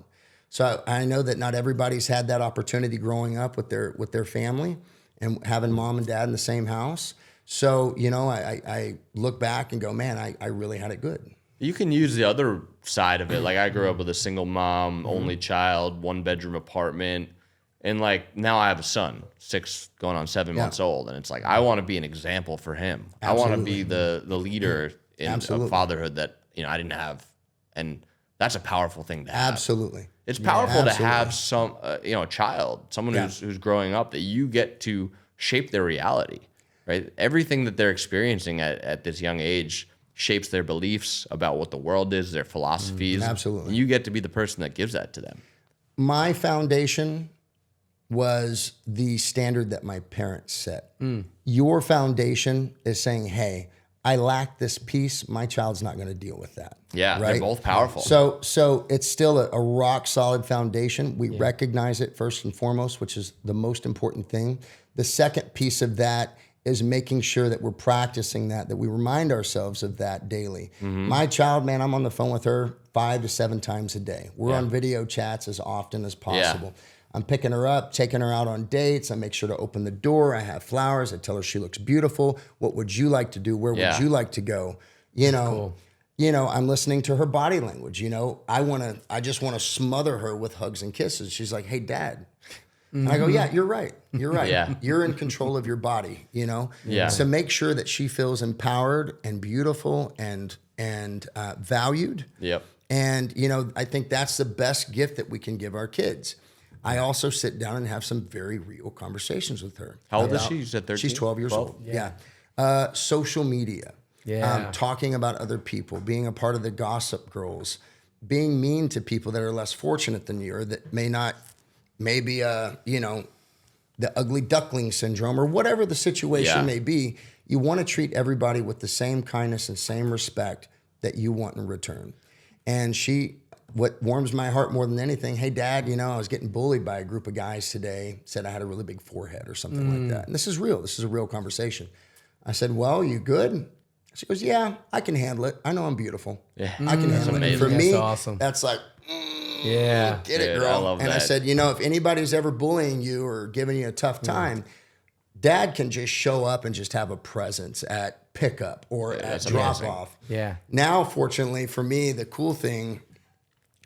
So I know that not everybody's had that opportunity growing up with their family and having mom and dad in the same house. So, you know, I look back and go, man, I really had it good. You can use the other side of it. Like I grew up with a single mom, only child, 1-bedroom apartment. And like now I have a son, 6 going on 7 months old. And it's like, I want to be an example for him. Absolutely. I want to be the leader in Absolutely. of fatherhood that, you know, I didn't have. And that's a powerful thing to have. Absolutely. It's powerful to absolutely. have some, you know, a child, someone who's growing up, that you get to shape their reality, right? Everything that they're experiencing at this young age shapes their beliefs about what the world is, their philosophies. Absolutely. And you get to be the person that gives that to them. My foundation was the standard that my parents set. Your foundation is saying, hey, I lack this piece. My child's not going to deal with that. Yeah, right? they're both powerful. So it's still a rock solid foundation. We recognize it first and foremost, which is the most important thing. The second piece of that is making sure that we're practicing that we remind ourselves of that daily. My child, man, I'm on the phone with her 5 to 7 times a day. We're on video chats as often as possible. I'm picking her up, taking her out on dates. I make sure to open the door. I have flowers. I tell her she looks beautiful. What would you like to do? Where would you like to go? You know, I'm listening to her body language. You know, I just want to smother her with hugs and kisses. She's like, hey, Dad, And I go, yeah, you're right. You're right. Yeah. You're in control of your body, you know? Yeah. So make sure that she feels empowered and beautiful and valued. Yep. And, you know, I think that's the best gift that we can give our kids. I also sit down and have some very real conversations with her. How old is she? You said 13? She's 12 years old. Yeah. Social media. Yeah. Talking about other people, being a part of the gossip girls, being mean to people that are less fortunate than you or that maybe, you know, the ugly duckling syndrome or whatever the situation may be. You want to treat everybody with the same kindness and same respect that you want in return. And what warms my heart more than anything, hey, Dad, you know, I was getting bullied by a group of guys today, said I had a really big forehead or something like that. And this is real. This is a real conversation. I said, well, you good? She goes, yeah, I can handle it. I know I'm beautiful. Yeah. I can handle it. For That's me, awesome. that's like, Yeah. get it, Dude, girl. I love and I that. said, you know, if anybody's ever bullying you or giving you a tough time, Dad can just show up and just have a presence at pickup or at that's drop amazing. off. Yeah. Now, fortunately for me, the cool thing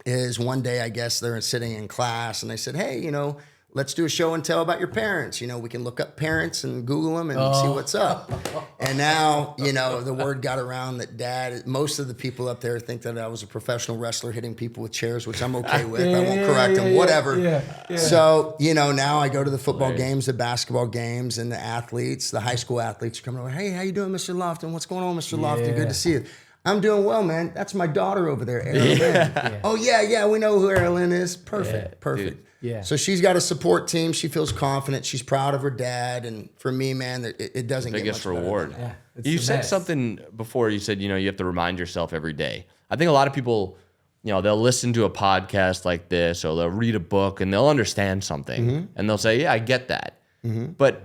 is one day, I guess they're sitting in class and they said, hey, you know, let's do a show and tell about your parents. You know, we can look up parents and Google them and see what's up. And now, you know, the word got around that Dad, most of the people up there think that I was a professional wrestler hitting people with chairs, which I'm okay with. I won't correct them, whatever. Yeah. So, you know, now I go to the football games, the basketball games, and the athletes, the high school athletes are coming over. Hey, how you doing, Mr. Lofton? What's going on, Mr. Lofton? Good to see you. I'm doing well, man. That's my daughter over there, Aron Lynn. Oh, yeah, we know who Aron Lynn is. Perfect. Dude. Yeah. So she's got a support team. She feels confident. She's proud of her dad. And for me, man, it doesn't get Biggest much better reward. than that. Yeah, it's You the said best. something before. You said, you know, you have to remind yourself every day. I think a lot of people, you know, they'll listen to a podcast like this or they'll read a book and they'll understand something and they'll say, yeah, I get that. But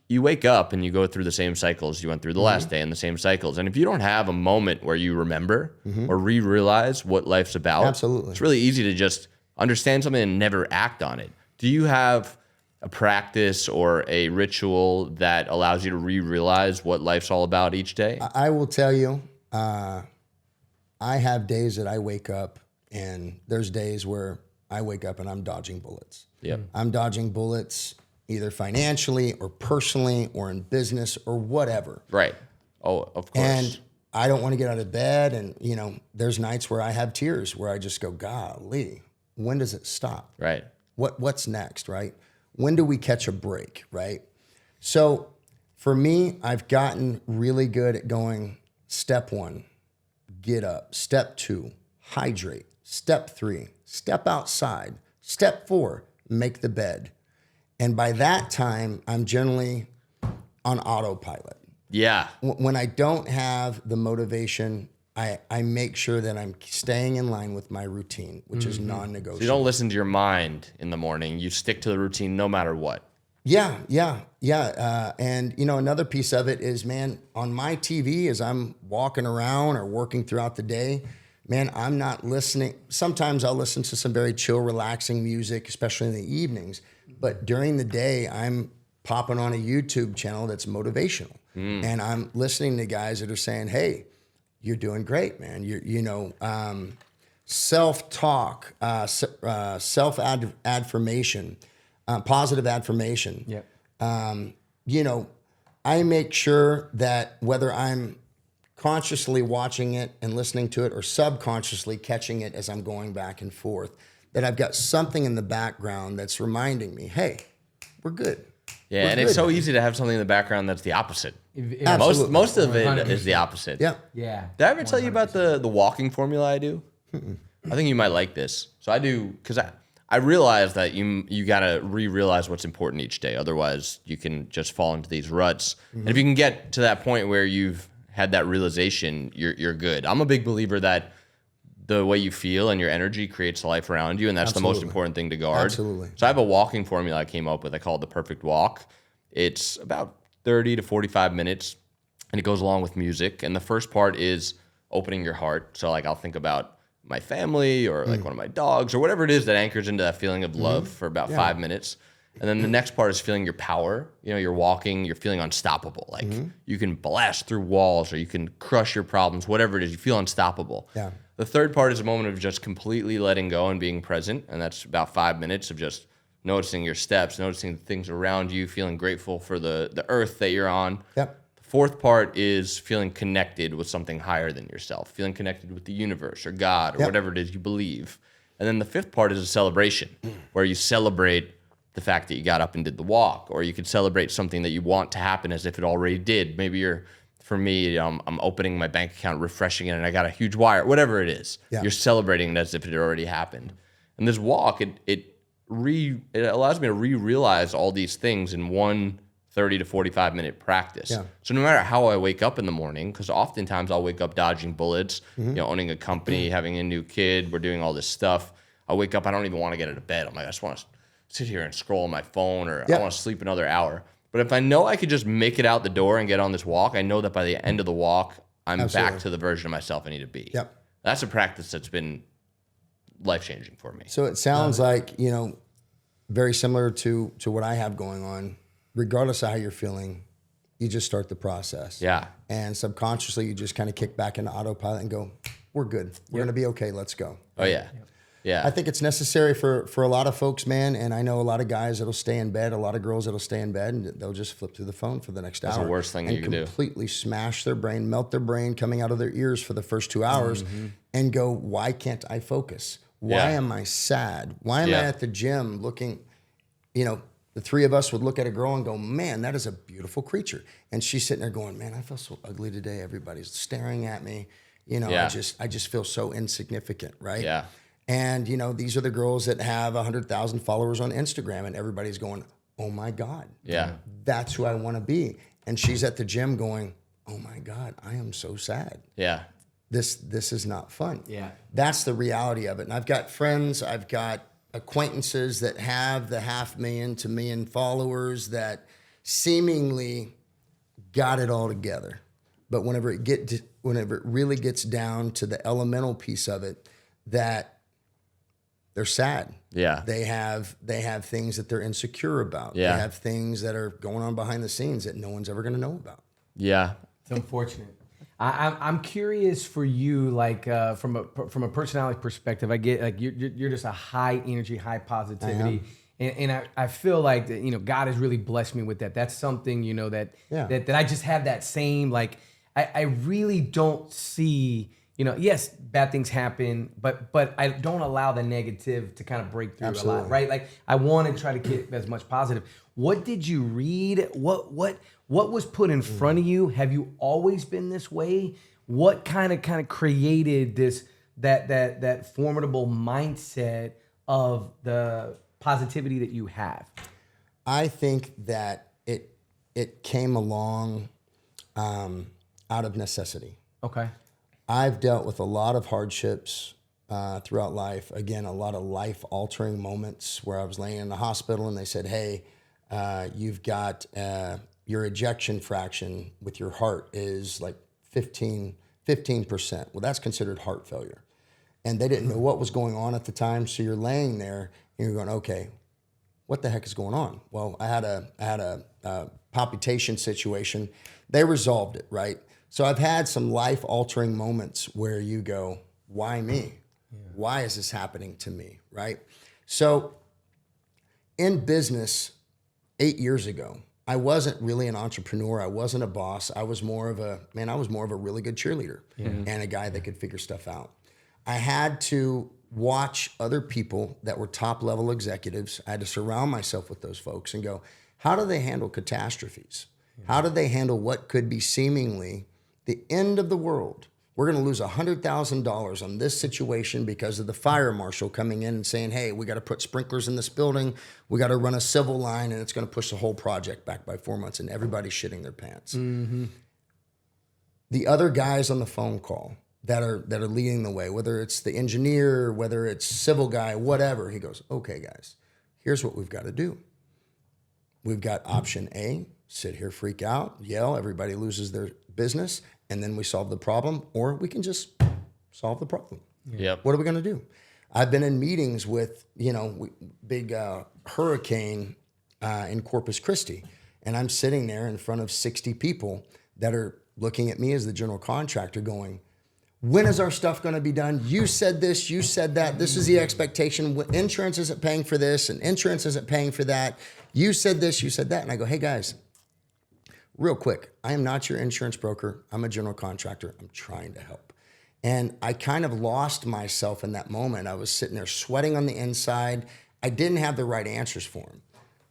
you wake up and you go through the same cycles you went through the last day and the same cycles. And if you don't have a moment where you remember or realize what life's about, Absolutely. it's really easy to just understand something and never act on it. Do you have a practice or a ritual that allows you to realize what life's all about each day? I will tell you, I have days that I wake up and there's days where I wake up and I'm dodging bullets. Yep. I'm dodging bullets either financially or personally or in business or whatever. Right. Oh, of course. And I don't want to get out of bed. And, you know, there's nights where I have tears where I just go, golly, when does it stop? right. What's next, right? When do we catch a break, right? So for me, I've gotten really good at going step 1, get up. Step 2, hydrate. Step 3, step outside. Step 4, make the bed. And by that time, I'm generally on autopilot. Yeah. When I don't have the motivation, I make sure that I'm staying in line with my routine, which is non-negotiable. You don't listen to your mind in the morning. You stick to the routine no matter what. Yeah. And, you know, another piece of it is, man, on my TV, as I'm walking around or working throughout the day, man, I'm not listening. Sometimes I'll listen to some very chill, relaxing music, especially in the evenings. But during the day, I'm popping on a YouTube channel that's motivational. And I'm listening to guys that are saying, hey, you're doing great, man. Self-talk, self-affirmation, positive affirmation. Yep. You know, I make sure that whether I'm consciously watching it and listening to it or subconsciously catching it as I'm going back and forth, that I've got something in the background that's reminding me, hey, we're good. Yeah, and it's so easy to have something in the background that's the opposite. Absolutely. Most of it 100%. is the opposite. Yeah. Yeah. Did I ever tell you about the walking formula I do? I think you might like this. So I do, because I realize that you got to realize what's important each day. Otherwise, you can just fall into these ruts. And if you can get to that point where you've had that realization, you're good. I'm a big believer that the way you feel and your energy creates life around you, and that's the most important thing to guard. Absolutely. So I have a walking formula I came up with. I call it the perfect walk. It's about 30 to 45 minutes, and it goes along with music. And the first part is opening your heart. So like I'll think about my family or like one of my dogs or whatever it is that anchors into that feeling of love for about 5 minutes. And then the next part is feeling your power. You know, you're walking, you're feeling unstoppable. Like you can blast through walls or you can crush your problems, whatever it is, you feel unstoppable. Yeah. The third part is a moment of just completely letting go and being present. And that's about 5 minutes of just noticing your steps, noticing the things around you, feeling grateful for the earth that you're on. Yep. The fourth part is feeling connected with something higher than yourself, feeling connected with the universe or God or whatever it is you believe. And then the fifth part is a celebration, where you celebrate the fact that you got up and did the walk, or you could celebrate something that you want to happen as if it already did. Maybe for me, I'm opening my bank account, refreshing it, and I got a huge wire, whatever it is. Yeah. You're celebrating it as if it had already happened. And this walk, it allows me to re-realize all these things in one 30 to 45 minute practice. Yeah. So no matter how I wake up in the morning, because oftentimes I'll wake up dodging bullets, owning a company, having a new kid, we're doing all this stuff. I wake up, I don't even want to get out of bed. I'm like, I just want to sit here and scroll on my phone, or I want to sleep another hour. But if I know I could just make it out the door and get on this walk, I know that by the end of the walk, I'm back to the version of myself I need to be. Yep. That's a practice that's been life-changing for me. So it sounds like, very similar to what I have going on. Regardless of how you're feeling, you just start the process. Yeah. And subconsciously, you just kind of kick back into autopilot and go, we're good. We're going to be okay. Let's go. Oh, yeah. Yeah. I think it's necessary for a lot of folks, man. And I know a lot of guys that'll stay in bed, a lot of girls that'll stay in bed, and they'll just flip through the phone for the next hour. That's the worst thing that you can do. And completely smash their brain, melt their brain coming out of their ears for the first 2 hours and go, why can't I focus? Why am I sad? Why am I at the gym looking, the three of us would look at a girl and go, man, that is a beautiful creature. And she's sitting there going, man, I feel so ugly today. Everybody's staring at me. I just feel so insignificant, right? Yeah. And, these are the girls that have 100,000 followers on Instagram, and everybody's going, oh my God. Yeah. That's who I want to be. And she's at the gym going, oh my God, I am so sad. Yeah. This is not fun. Yeah. That's the reality of it. And I've got friends, I've got acquaintances that have the 500,000 to 1 million followers that seemingly got it all together. But whenever it really gets down to the elemental piece of it, that they're sad. Yeah. They have things that they're insecure about. Yeah. They have things that are going on behind the scenes that no one's ever going to know about. Yeah. It's unfortunate. I'm curious for you, like from a personality perspective. I get like you're just a high energy, high positivity, and I feel like that, God has really blessed me with that. That's something that I just have that same like. I really don't see. Yes, bad things happen, but I don't allow the negative to kind of break through a lot, right? Like I want to try to get as much positive. What did you read? What was put in front of you? Have you always been this way? What kind of created this that formidable mindset of the positivity that you have? I think that it came along out of necessity. Okay. I've dealt with a lot of hardships throughout life. Again, a lot of life-altering moments where I was laying in the hospital and they said, hey, you've got your ejection fraction with your heart is like 15%. Well, that's considered heart failure. And they didn't know what was going on at the time. So you're laying there and you're going, okay, what the heck is going on? Well, I had a palpitation situation. They resolved it, right? So I've had some life-altering moments where you go, why me? Yeah. Why is this happening to me, right? So in business 8 years ago, I wasn't really an entrepreneur. I wasn't a boss. I was more of a really good cheerleader and a guy that could figure stuff out. I had to watch other people that were top-level executives. I had to surround myself with those folks and go, how do they handle catastrophes? How do they handle what could be seemingly the end of the world? We're going to lose $100,000 on this situation because of the fire marshal coming in and saying, hey, we got to put sprinklers in this building. We got to run a civil line, and it's going to push the whole project back by 4 months, and everybody's shitting their pants. Mm-hmm. The other guys on the phone call that are leading the way, whether it's the engineer, whether it's civil guy, whatever, he goes, okay, guys, here's what we've got to do. We've got option A, sit here, freak out, yell, everybody loses their business, and then we solve the problem, or we can just solve the problem. Yep. What are we going to do? I've been in meetings with, big hurricane in Corpus Christi, and I'm sitting there in front of 60 people that are looking at me as the general contractor going, When is our stuff going to be done? You said this, you said that. This is the expectation. Insurance isn't paying for this, and insurance isn't paying for that. You said this, you said that. And I go, hey, guys, real quick, I am not your insurance broker. I'm a general contractor. I'm trying to help. And I kind of lost myself in that moment. I was sitting there sweating on the inside. I didn't have the right answers for him.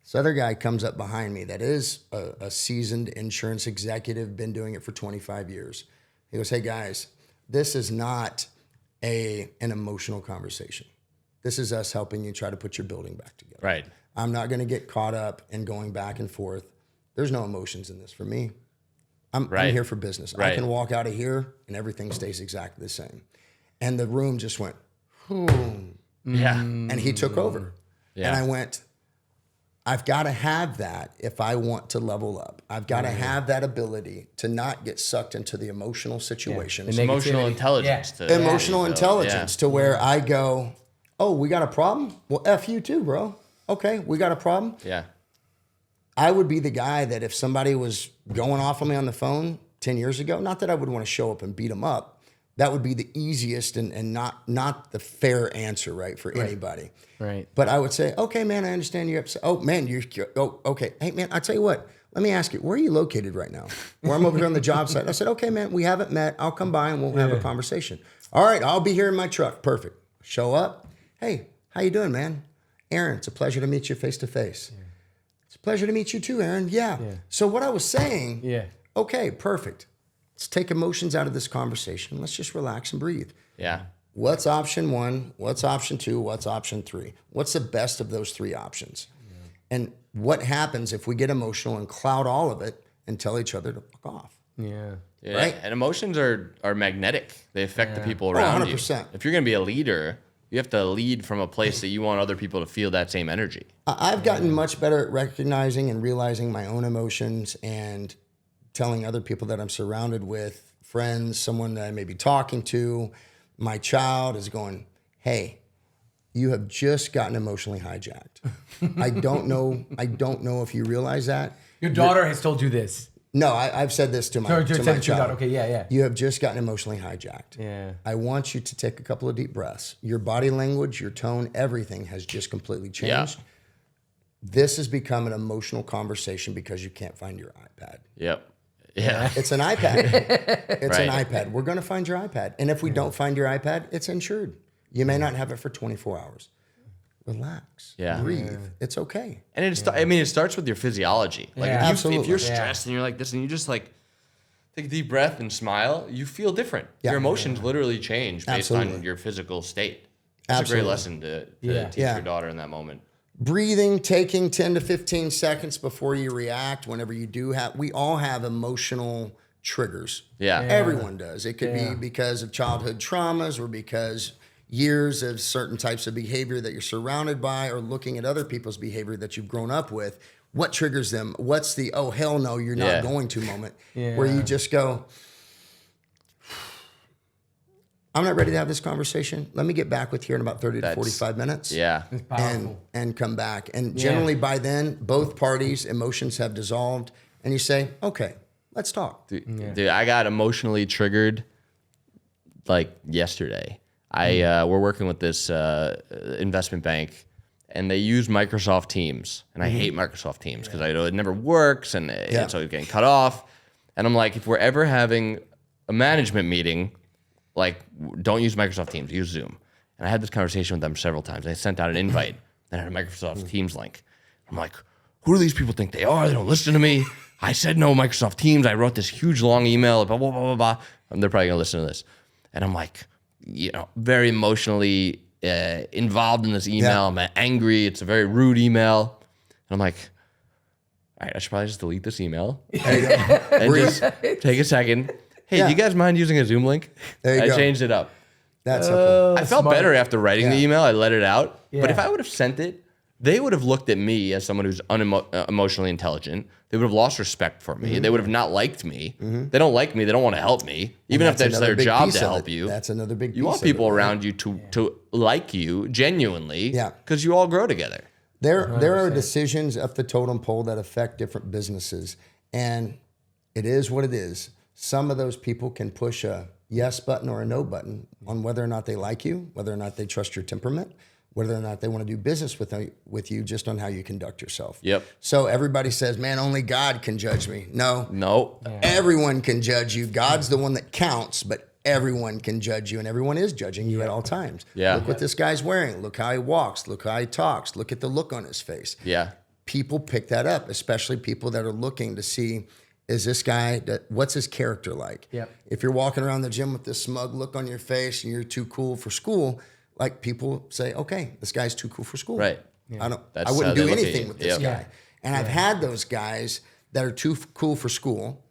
This other guy comes up behind me that is a seasoned insurance executive, been doing it for 25 years. He goes, hey, guys, this is not an emotional conversation. This is us helping you try to put your building back together. Right. I'm not going to get caught up in going back and forth. There's no emotions in this for me. I'm here for business. Right. I can walk out of here and everything stays exactly the same. And the room just went, Yeah. and he took over. Yeah. And I went, I've got to have that if I want to level up. I've got to have that ability to not get sucked into the emotional situations. It's emotional intelligence. Yeah. Emotional intelligence to where I go, oh, we got a problem? Well, F you too, bro. Okay, we got a problem? Yeah. I would be the guy that if somebody was going off on me on the phone 10 years ago, not that I would want to show up and beat them up, that would be the easiest and not the fair answer, right, for anybody. Right. But I would say, okay, man, I understand you're upset. Oh, man, okay. Hey, man, I tell you what, let me ask you, where are you located right now? Well, I'm over here on the job site. I said, okay, man, we haven't met. I'll come by and we'll have a conversation. All right, I'll be here in my truck. Perfect. Show up. Hey, how you doing, man? Aaron, it's a pleasure to meet you face to face. It's a pleasure to meet you too, Aaron. Yeah. So what I was saying, okay, perfect. Let's take emotions out of this conversation. Let's just relax and breathe. Yeah. What's option one? What's option two? What's option three? What's the best of those three options? And what happens if we get emotional and cloud all of it and tell each other to fuck off? Yeah. Right? And emotions are magnetic. They affect the people around 100%. you. If you're going to be a leader, you have to lead from a place that you want other people to feel that same energy. I've gotten much better at recognizing and realizing my own emotions and telling other people that I'm surrounded with, friends, someone that I may be talking to, my child is going, hey, you have just gotten emotionally hijacked. I don't know if you realize that. Your daughter has told you this. No, I've said this to my child. Okay, yeah. You have just gotten emotionally hijacked. Yeah. I want you to take a couple of deep breaths. Your body language, your tone, everything has just completely changed. Yeah. This has become an emotional conversation because you can't find your iPad. Yep. Yeah. It's an iPad. It's an iPad. We're going to find your iPad. And if we don't find your iPad, it's insured. You may not have it for 24 hours. Relax. Yeah. Breathe. It's okay. And it starts with your physiology. Like if you're stressed and you're like this and you just like take a deep breath and smile, you feel different. Your emotions literally change based on your physical state. That's a great lesson to teach your daughter in that moment. Breathing, taking 10 to 15 seconds before you react. Whenever you do we all have emotional triggers. Yeah. Everyone does. It could be because of childhood traumas or because years of certain types of behavior that you're surrounded by or looking at other people's behavior that you've grown up with. What triggers them? What's the, oh, hell no, you're not going to moment where you just go, I'm not ready to have this conversation. Let me get back with you in about 30 to 45 minutes. Yeah. It's powerful. And come back. And generally by then, both parties' emotions have dissolved. And you say, okay, let's talk. Dude, I got emotionally triggered like yesterday. We're working with this investment bank, and they use Microsoft Teams. And I hate Microsoft Teams because I know it never works, and it's always getting cut off. And I'm like, if we're ever having a management meeting, like, don't use Microsoft Teams, use Zoom. And I had this conversation with them several times. I sent out an invite, and I had a Microsoft Teams link. I'm like, who do these people think they are? They don't listen to me. I said no Microsoft Teams. I wrote this huge long email, blah, blah, blah, blah, blah. And they're probably going to listen to this. And I'm like, very emotionally involved in this email. I'm angry. It's a very rude email. And I'm like, all right, I should probably just delete this email. And just take a second. Hey, do you guys mind using a Zoom link? There you go. Changed it up. That's okay. I felt better after writing the email. I let it out. Yeah. But if I would have sent it, they would have looked at me as someone who's emotionally intelligent. They would have lost respect for me. They would have not liked me. They don't like me. They don't want to help me. Even if that's their job to help you. That's another big piece. You want people around you to like you genuinely. Yeah. Because you all grow together. There are decisions up the totem pole that affect different businesses. And it is what it is. Some of those people can push a yes button or a no button on whether or not they like you, whether or not they trust your temperament, whether or not they want to do business with you just on how you conduct yourself. Yep. So everybody says, man, only God can judge me. No. Everyone can judge you. God's the one that counts, but everyone can judge you, and everyone is judging you at all times. Yeah. Look what this guy's wearing. Look how he walks. Look how he talks. Look at the look on his face. Yeah. People pick that up, especially people that are looking to see, is this guy, what's his character like? Yep. If you're walking around the gym with this smug look on your face and you're too cool for school, like people say, okay, this guy's too cool for school. Right. I That's wouldn't how do they look at anything you. with this guy. And I've had those guys that are too cool for school.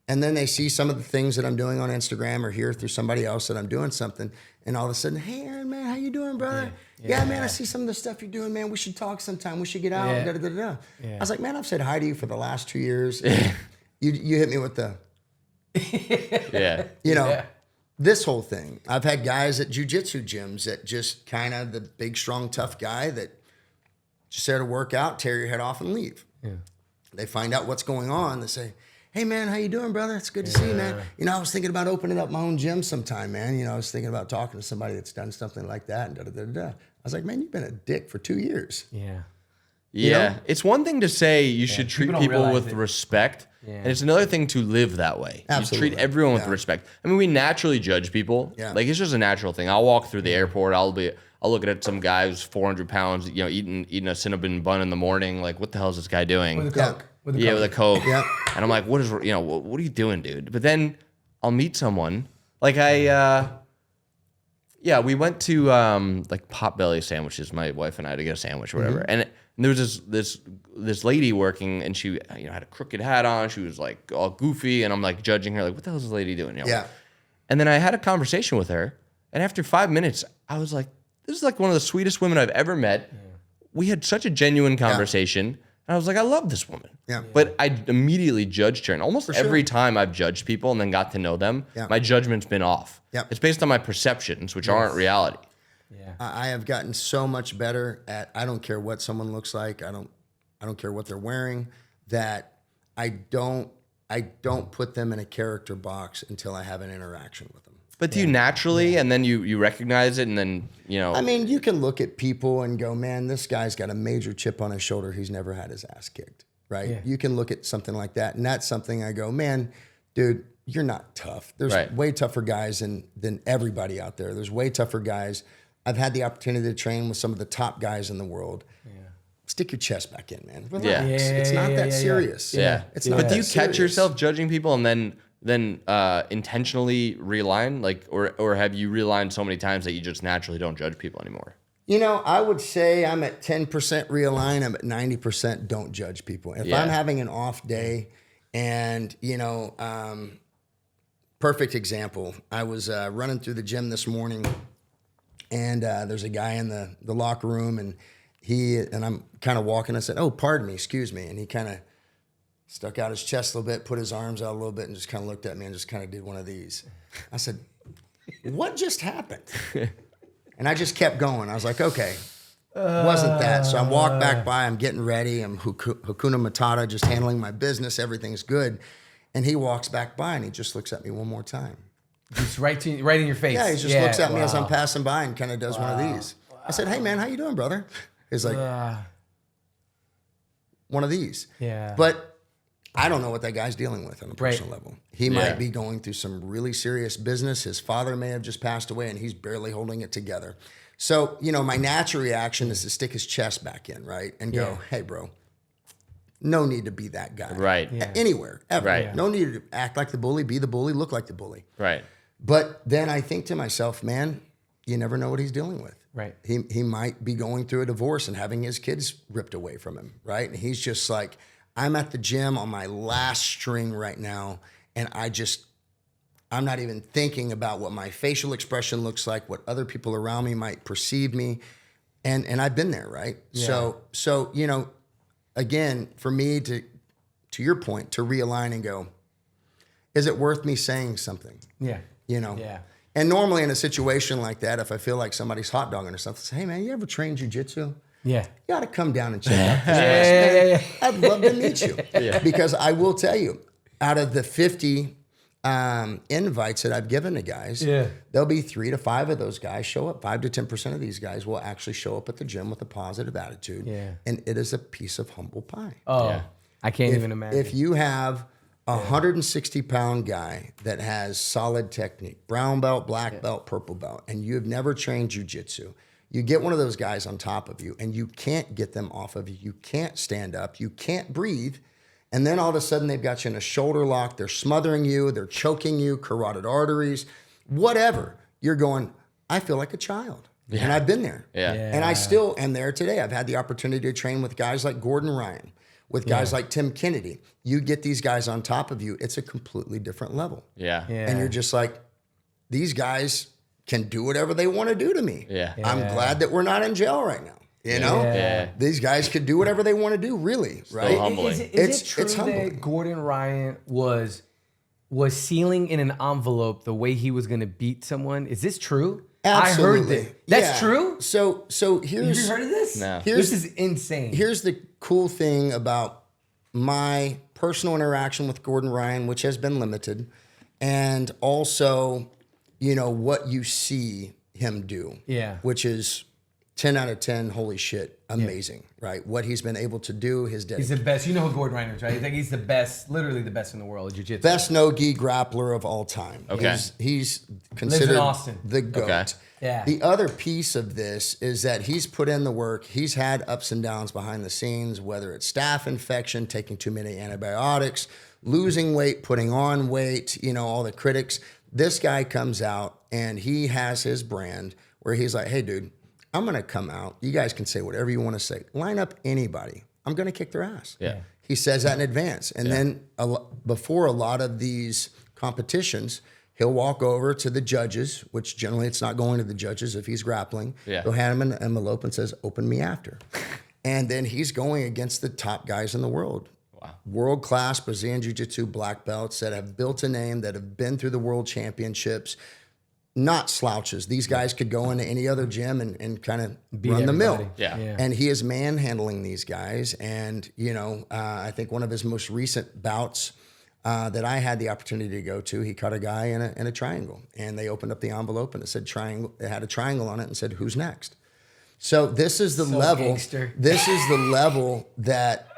And then they see some of the things that I'm doing on Instagram or hear through somebody else that I'm doing something. And all of a sudden, hey, Aaron, man, how you doing, brother? Yeah, man, I see some of the stuff you're doing, man. We should talk sometime. We should get out. Da, da, da, da. I was like, man, I've said hi to you for the last 2 years. You hit me with the, this whole thing. I've had guys at jiu-jitsu gyms that just kind of the big, strong, tough guy that just there to work out, tear your head off and leave. Yeah. They find out what's going on. They say, hey, man, how you doing, brother? It's good to see you, man. I was thinking about opening up my own gym sometime, man. I was thinking about talking to somebody that's done something like that and da-da-da-da. I was like, man, you've been a dick for 2 years. Yeah. Yeah. It's one thing to say you should treat people with it. respect. Yeah. And it's another thing to live that way. Absolutely. You treat everyone with respect. I mean, we naturally judge people. Yeah. Like, it's just a natural thing. I'll walk through the airport. I'll look at some guy who's 400 pounds, eating a cinnamon bun in the morning. Like, what the hell is this guy doing? With a Coke. With a Coke. Yeah. And I'm like, what are you doing, dude? But then I'll meet someone. Like we went to like Potbelly sandwiches, my wife and I, to get a sandwich or whatever. Mm-hmm. And there was this lady working, and she had a crooked hat on. She was like all goofy, and I'm like judging her, like, what the hell is this lady doing? Yeah. And then I had a conversation with her, and after 5 minutes, I was like, this is like one of the sweetest women I've ever met. Yeah. We had such a genuine conversation. And I was like, I love this woman. Yeah. But I immediately judged her. And almost every time I've judged people and then got to know them, my judgment's been off. Yeah. It's based on my perceptions, which aren't reality. Yeah. I have gotten so much better at, I don't care what someone looks like. I don't care what they're wearing, that I don't put them in a character box until I have an interaction with them. But do you naturally, and then you recognize it, and then, I mean, you can look at people and go, man, this guy's got a major chip on his shoulder. He's never had his ass kicked, right? Yeah. You can look at something like that, and that's something I go, man, dude, you're not tough. There's way tougher guys than everybody out there. There's way tougher guys. I've had the opportunity to train with some of the top guys in the world. Yeah. Stick your chest back in, man. Relax. Yeah. It's not that serious. Yeah. It's not But do you that catch serious. yourself judging people and then intentionally realign, like, or have you realigned so many times that you just naturally don't judge people anymore? I would say I'm at 10% realign. I'm at 90% don't judge people. If I'm having an off day, and perfect example, I was running through the gym this morning, and there's a guy in the locker room, and I'm kind of walking. I said, "Oh, pardon me, excuse me," and he kind of stuck out his chest a little bit, put his arms out a little bit, and just kind of looked at me and just kind of did one of these. I said, what just happened? And I just kept going. I was like, okay, wasn't that. So I walked back by, I'm getting ready. I'm Hakuna Matata, just handling my business. Everything's good. And he walks back by and he just looks at me one more time. Just right in your face. Yeah, he just looks at me as I'm passing by and kind of does one of these. I said, hey, man, how you doing, brother? He's like, one of these. Yeah. But I don't know what that guy's dealing with on a personal level. He might be going through some really serious business. His father may have just passed away and he's barely holding it together. So, my natural reaction is to stick his chest back in, right? And go, hey, bro, no need to be that guy. Right. Anywhere, ever. Right. No need to act like the bully, be the bully, look like the bully. Right. But then I think to myself, man, you never know what he's dealing with. Right. He might be going through a divorce and having his kids ripped away from him, right? And he's just like, I'm at the gym on my last string right now, and I'm not even thinking about what my facial expression looks like, what other people around me might perceive me. And I've been there, right? Yeah. So, again, for me to your point, to realign and go, is it worth me saying something? Yeah. Yeah. And normally in a situation like that, if I feel like somebody's hot dogging or something, I say, hey, man, you ever train jujitsu? Yeah. You ought to come down and check out this place. I'd love to meet you. Because I will tell you, out of the 50 invites that I've given to guys, there'll be 3 to 5 of those guys show up. 5 to 10% of these guys will actually show up at the gym with a positive attitude. And it is a piece of humble pie. I can't even imagine. If you have a 160-pound guy that has solid technique, brown belt, black belt, purple belt, and you have never trained jiu-jitsu, you get one of those guys on top of you and you can't get them off of you. You can't stand up. You can't breathe. And then all of a sudden they've got you in a shoulder lock. They're smothering you. They're choking you, carotid arteries, whatever. You're going, I feel like a child. And I've been there. And I still am there today. I've had the opportunity to train with guys like Gordon Ryan, with guys like Tim Kennedy. You get these guys on top of you, it's a completely different level. And you're just like, these guys can do whatever they want to do to me. I'm glad that we're not in jail right now. You know, these guys could do whatever they want to do, really, right? So humbling. Is it true that Gordon Ryan was sealing in an envelope the way he was going to beat someone? Is this true? Absolutely. I heard that. That's true? So here's... Have you heard of this? No. This is insane. Here's the cool thing about my personal interaction with Gordon Ryan, which has been limited, and also, you know, what you see him do, which is 10 out of 10, holy shit, amazing, right? What he's been able to do, his dedication. He's the best. You know who Gordon Ryan is, right? I think he's the best, literally the best in the world at jiu-jitsu. Best no-gi grappler of all time. Okay. He's considered the GOAT. Okay. Yeah. The other piece of this is that he's put in the work. He's had ups and downs behind the scenes, whether it's staph infection, taking too many antibiotics, losing weight, putting on weight, you know, all the critics. This guy comes out and he has his brand where he's like, hey, dude, I'm going to come out. You guys can say whatever you want to say. Line up anybody. I'm going to kick their ass. He says that in advance. And then before a lot of these competitions, he'll walk over to the judges, which generally it's not going to the judges if he's grappling. He'll hand him an envelope and says, open me after. And then he's going against the top guys in the world. World-class Brazilian Jiu-Jitsu black belts that have built a name, that have been through the world championships. Not slouches. These guys could go into any other gym and kind of run the mill. And he is manhandling these guys. And, you know, I think one of his most recent bouts that I had the opportunity to go to, he caught a guy in a triangle. And they opened up the envelope and it said triangle. It had a triangle on it and said, who's next? So this is the level. Gangster. This is the level that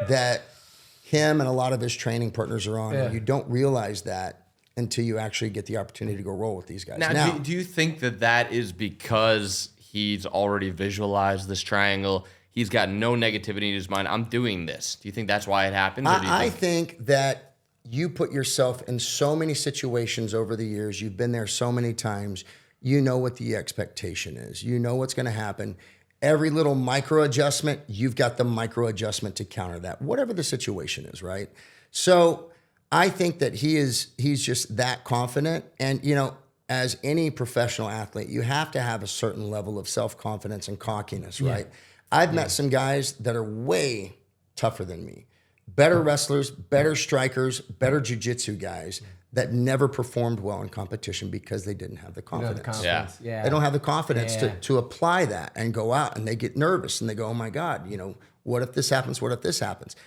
him and a lot of his training partners are on. And you don't realize that until you actually get the opportunity to go roll with these guys. Now do you think that is because he's already visualized this triangle? He's got no negativity in his mind. I'm doing this. Do you think that's why it happens? I think that you put yourself in so many situations over the years. You've been there so many times. You know what the expectation is. You know what's going to happen. Every little micro adjustment, you've got the micro adjustment to counter that, whatever the situation is, right? So I think that he's just that confident. And, you know, as any professional athlete, you have to have a certain level of self-confidence and cockiness, right? I've met some guys that are way tougher than me. Better wrestlers, better strikers, better jiu-jitsu guys that never performed well in competition because they didn't have the confidence. They don't have the confidence to apply that and go out, and they get nervous and they go, oh my God, you know, what if this happens? What if this happens?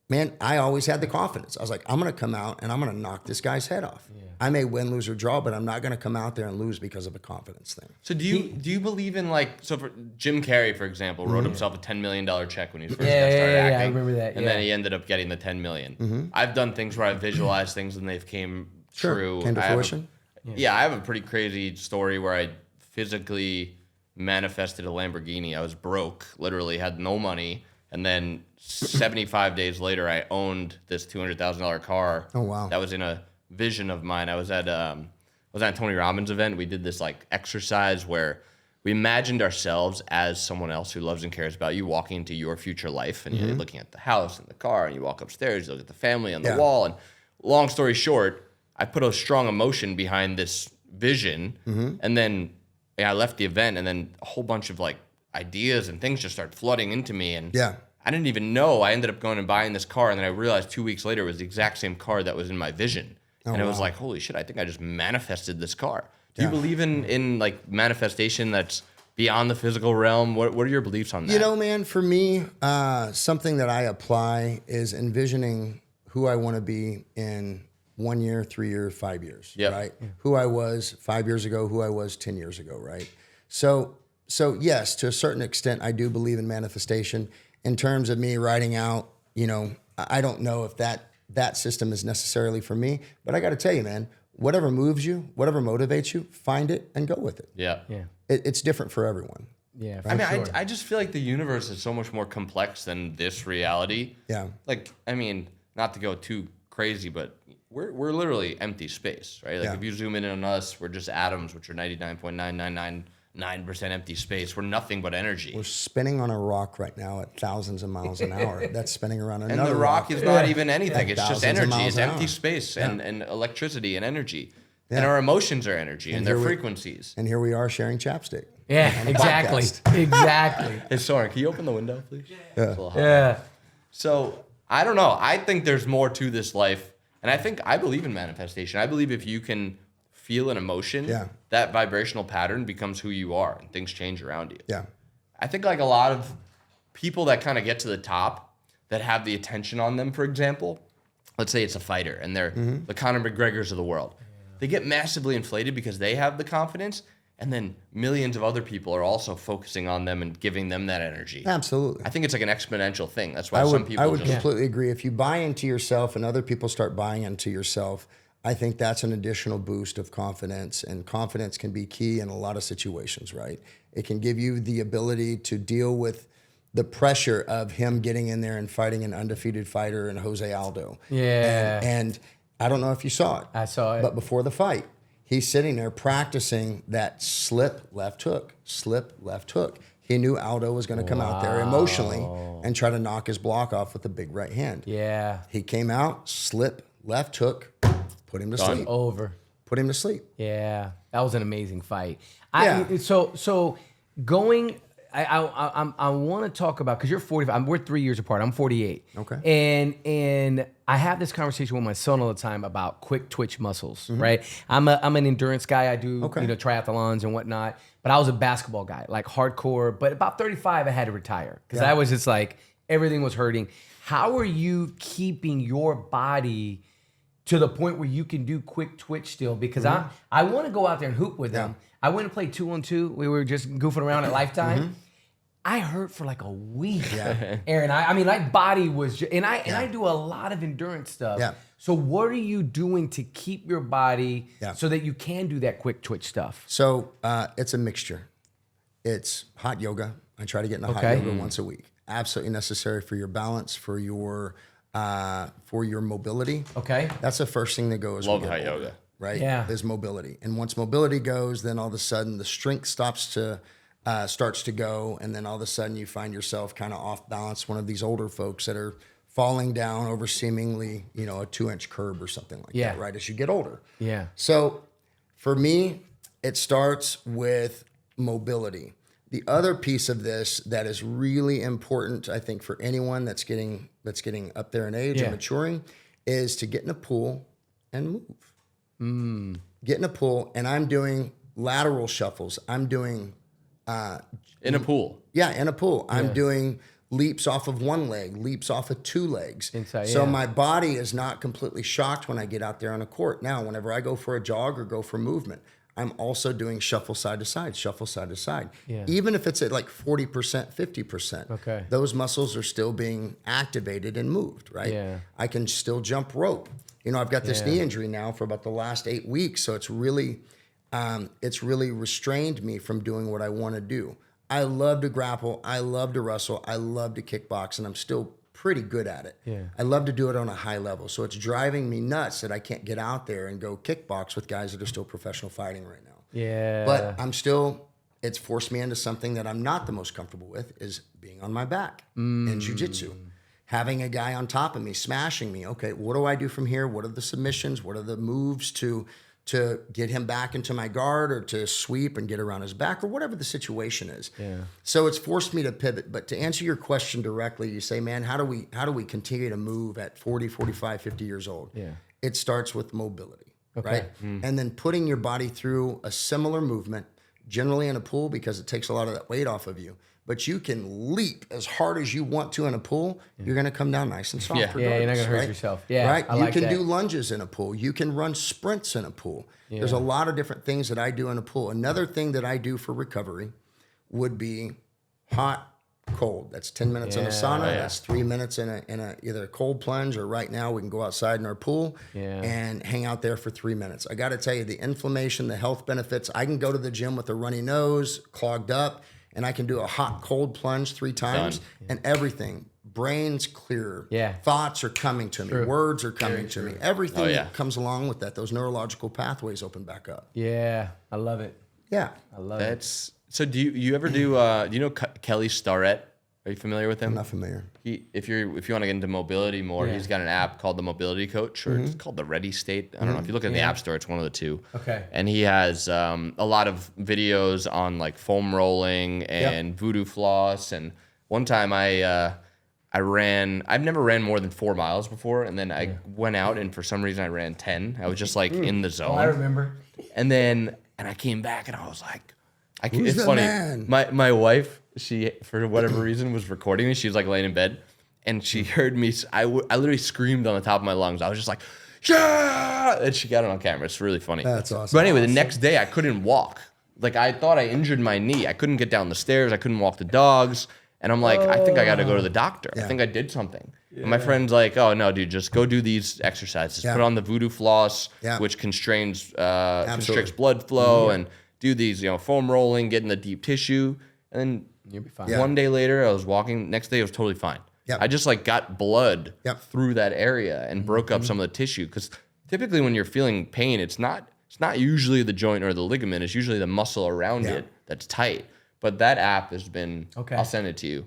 Man, I always had the confidence. I was like, I'm going to come out and I'm going to knock this guy's head off. I may win, lose, or draw, but I'm not going to come out there and lose because of a confidence thing. So do you believe in, like, so for Jim Carrey, for example, wrote himself a $10 million check when he first got started acting. I remember that. And then he ended up getting the $10 million. I've done things where I visualized things and they've came true. Came to fruition? I have a pretty crazy story where I physically manifested a Lamborghini. I was broke, literally had no money. And then 75 days later, I owned this $200,000 car. Oh, wow. That was in a vision of mine. I was at a Tony Robbins event. We did this like exercise where we imagined ourselves as someone else who loves and cares about you, walking into your future life. And you're looking at the house and the car, and you walk upstairs, you look at the family on the wall. And long story short, I put a strong emotion behind this vision. And then I left the event, and then a whole bunch of like ideas and things just started flooding into me. And I didn't even know. I ended up going and buying this car, and then I realized 2 weeks later it was the exact same car that was in my vision. And it was like, holy shit, I think I just manifested this car. Do you believe in like manifestation that's beyond the physical realm? What are your beliefs on that? You know, man, for me, something that I apply is envisioning who I want to be in 1 year, 3 years, 5 years, Yep. right? Who I was 5 years ago, who I was 10 years ago, right? So yes, to a certain extent, I do believe in manifestation. In terms of me writing out, I don't know if that system is necessarily for me, but I got to tell you, man, whatever moves you, whatever motivates you, find it and go with it. Yeah. Yeah. It's different for everyone. Yeah. I mean, I just feel like the universe is so much more complex than this reality. Yeah. Like, I mean, not to go too crazy, but we're literally empty space, right? Like, Yeah. if you zoom in on us, we're just atoms, which are 99.9999% empty space. We're nothing but energy. We're spinning on a rock right now at thousands of miles an hour. That's spinning around another And the rock is not even anything. It's just Thousands of energy. miles It's an empty hour. space and electricity and energy. Yeah. And our emotions are energy and their here we- frequencies. And here we are sharing chapstick. Yeah, exactly. Exactly. Hey, Soren, can you open the window, please? Yeah. It's a little hot. Yeah. So I don't know. I think there's more to this life. And I believe in manifestation. I believe if you can feel an emotion, Yeah. that vibrational pattern becomes who you are and things change around you. Yeah. I think like a lot of people that kind of get to the top that have the attention on them, for example, let's say it's a fighter and they're the Conor McGregors of the world. They get massively inflated because they have the confidence, and then millions of other people are also focusing on them and giving them that energy. Absolutely. I think it's like an exponential thing. That's why I some would, people I would just completely agree. If you buy into yourself and other people start buying into yourself, I think that's an additional boost of confidence. And confidence can be key in a lot of situations, right? It can give you the ability to deal with the pressure of him getting in there and fighting an undefeated fighter in Jose Aldo. Yeah. And I don't know if you saw it. I saw it. But before the fight, he's sitting there practicing that slip left hook. He knew Aldo was going to come out there emotionally and try to knock his block off with a big right hand. Yeah. He came out, slip, left hook, put him to Done. sleep. Over. Put him to sleep. Yeah. That was an amazing fight. Yeah. So going. I want to talk about, because you're 45. We're 3 years apart. I'm 48. Okay. And I have this conversation with my son all the time about quick twitch muscles, right? I'm an endurance guy. I do triathlons and whatnot. But I was a basketball guy, like hardcore. But about 35, I had to retire because I was just like, everything was hurting. How are you keeping your body to the point where you can do quick twitch still? Because I want to go out there and hoop with them. I went and played 2-on-2. We were just goofing around at Lifetime. I hurt for like a week, Aaron. I mean, my body was, and I do a lot of endurance stuff. Yeah. So what are you doing to keep your body so that you can do that quick twitch stuff? So it's a mixture. It's hot yoga. I try to get into hot yoga once a week. Absolutely necessary for your balance, for your mobility. Okay. That's the first thing that goes. love when we hot get older, yoga. right? Yeah. Is mobility. And once mobility goes, then all of a sudden the strength starts to go, and then all of a sudden you find yourself kind of off balance, one of these older folks that are falling down over seemingly, a 2-inch curb or something like that, right? As you get older. Yeah. So for me, it starts with mobility. The other piece of this that is really important, I think, for anyone that's getting up there in age and maturing, is to get in a pool and move. Get in a pool, and I'm doing lateral shuffles. I'm doing in a pool. Yeah, in a pool. I'm doing leaps off of one leg, leaps off of two legs. Inside, so my body is not completely shocked when I get out there on a court. Now, whenever I go for a jog or go for movement, I'm also doing shuffle side to side, shuffle side to side. Yeah. Even if it's at like 40%, 50%, Okay. those muscles are still being activated and moved, right? Yeah. I can still jump rope. I've got this knee injury now for about the last 8 weeks, so it's really restrained me from doing what I want to do. I love to grapple. I love to wrestle. I love to kickbox, and I'm still pretty good at it. Yeah. I love to do it on a high level. So it's driving me nuts that I can't get out there and go kickbox with guys that are still professional fighting right now. Yeah. But it's forced me into something that I'm not the most comfortable with, is being on my back in jiu-jitsu. Having a guy on top of me, smashing me. Okay, what do I do from here? What are the submissions? What are the moves to get him back into my guard, or to sweep and get around his back, or whatever the situation is. Yeah. So it's forced me to pivot. But to answer your question directly, you say, man, how do we continue to move at 40, 45, 50 years old? Yeah. It starts with mobility, Okay. right? And then putting your body through a similar movement, generally in a pool because it takes a lot of that weight off of you. But you can leap as hard as you want to in a pool. You're going to come down nice and soft. Yeah, you're not going to hurt yourself. Yeah, right. I You can do lunges in a pool. You can run sprints in a pool. Yeah. There's a lot of different things that I do in a pool. Another thing that I do for recovery would be hot, cold. That's 10 minutes in a sauna. That's 3 minutes in a either a cold plunge, or right now we can go outside in our pool and hang out there for 3 minutes. I got to tell you, the inflammation, the health benefits. I can go to the gym with a runny nose, clogged up, and I can do a hot, cold plunge 3 times, and everything. Brain's clearer. Yeah. Thoughts are coming to me. Words are coming to me. Everything that comes along with that, those neurological pathways open back up. Yeah, I love it. Yeah. I love it. So do you ever do you know Kelly Starrett? Are you familiar with him? I'm not familiar. If you want to get into mobility more, he's got an app called the Mobility Coach, or it's called the Ready State. I don't know. If you look in the App Store, it's one of the two. Okay. And he has a lot of videos on like foam rolling and voodoo floss. And one time I ran. I've never ran more than 4 miles before, and then I went out, and for some reason I ran 10. I was just like in the zone. I remember. And I came back, and I was like, Who's it's the funny. man? My wife, she, for whatever reason, was recording me. She was like laying in bed, and she heard me. I literally screamed on the top of my lungs. I was just like, yeah! And she got it on camera. It's really funny. That's awesome. But anyway, the next day I couldn't walk. Like, I thought I injured my knee. I couldn't get down the stairs. I couldn't walk the dogs. And I'm like, I think I got to go to the doctor. I think I did something. And my friend's like, oh, no, dude, just go do these exercises. Put on the voodoo floss, which constricts blood flow, and do these, foam rolling, get in the deep tissue. And then You'll be fine. one day later, I was walking. Next day, it was totally fine. I just got blood through that area and broke up some of the tissue. Because typically when you're feeling pain, it's not usually the joint or the ligament. It's usually the muscle around it that's tight. But that app has been, I'll send it to you.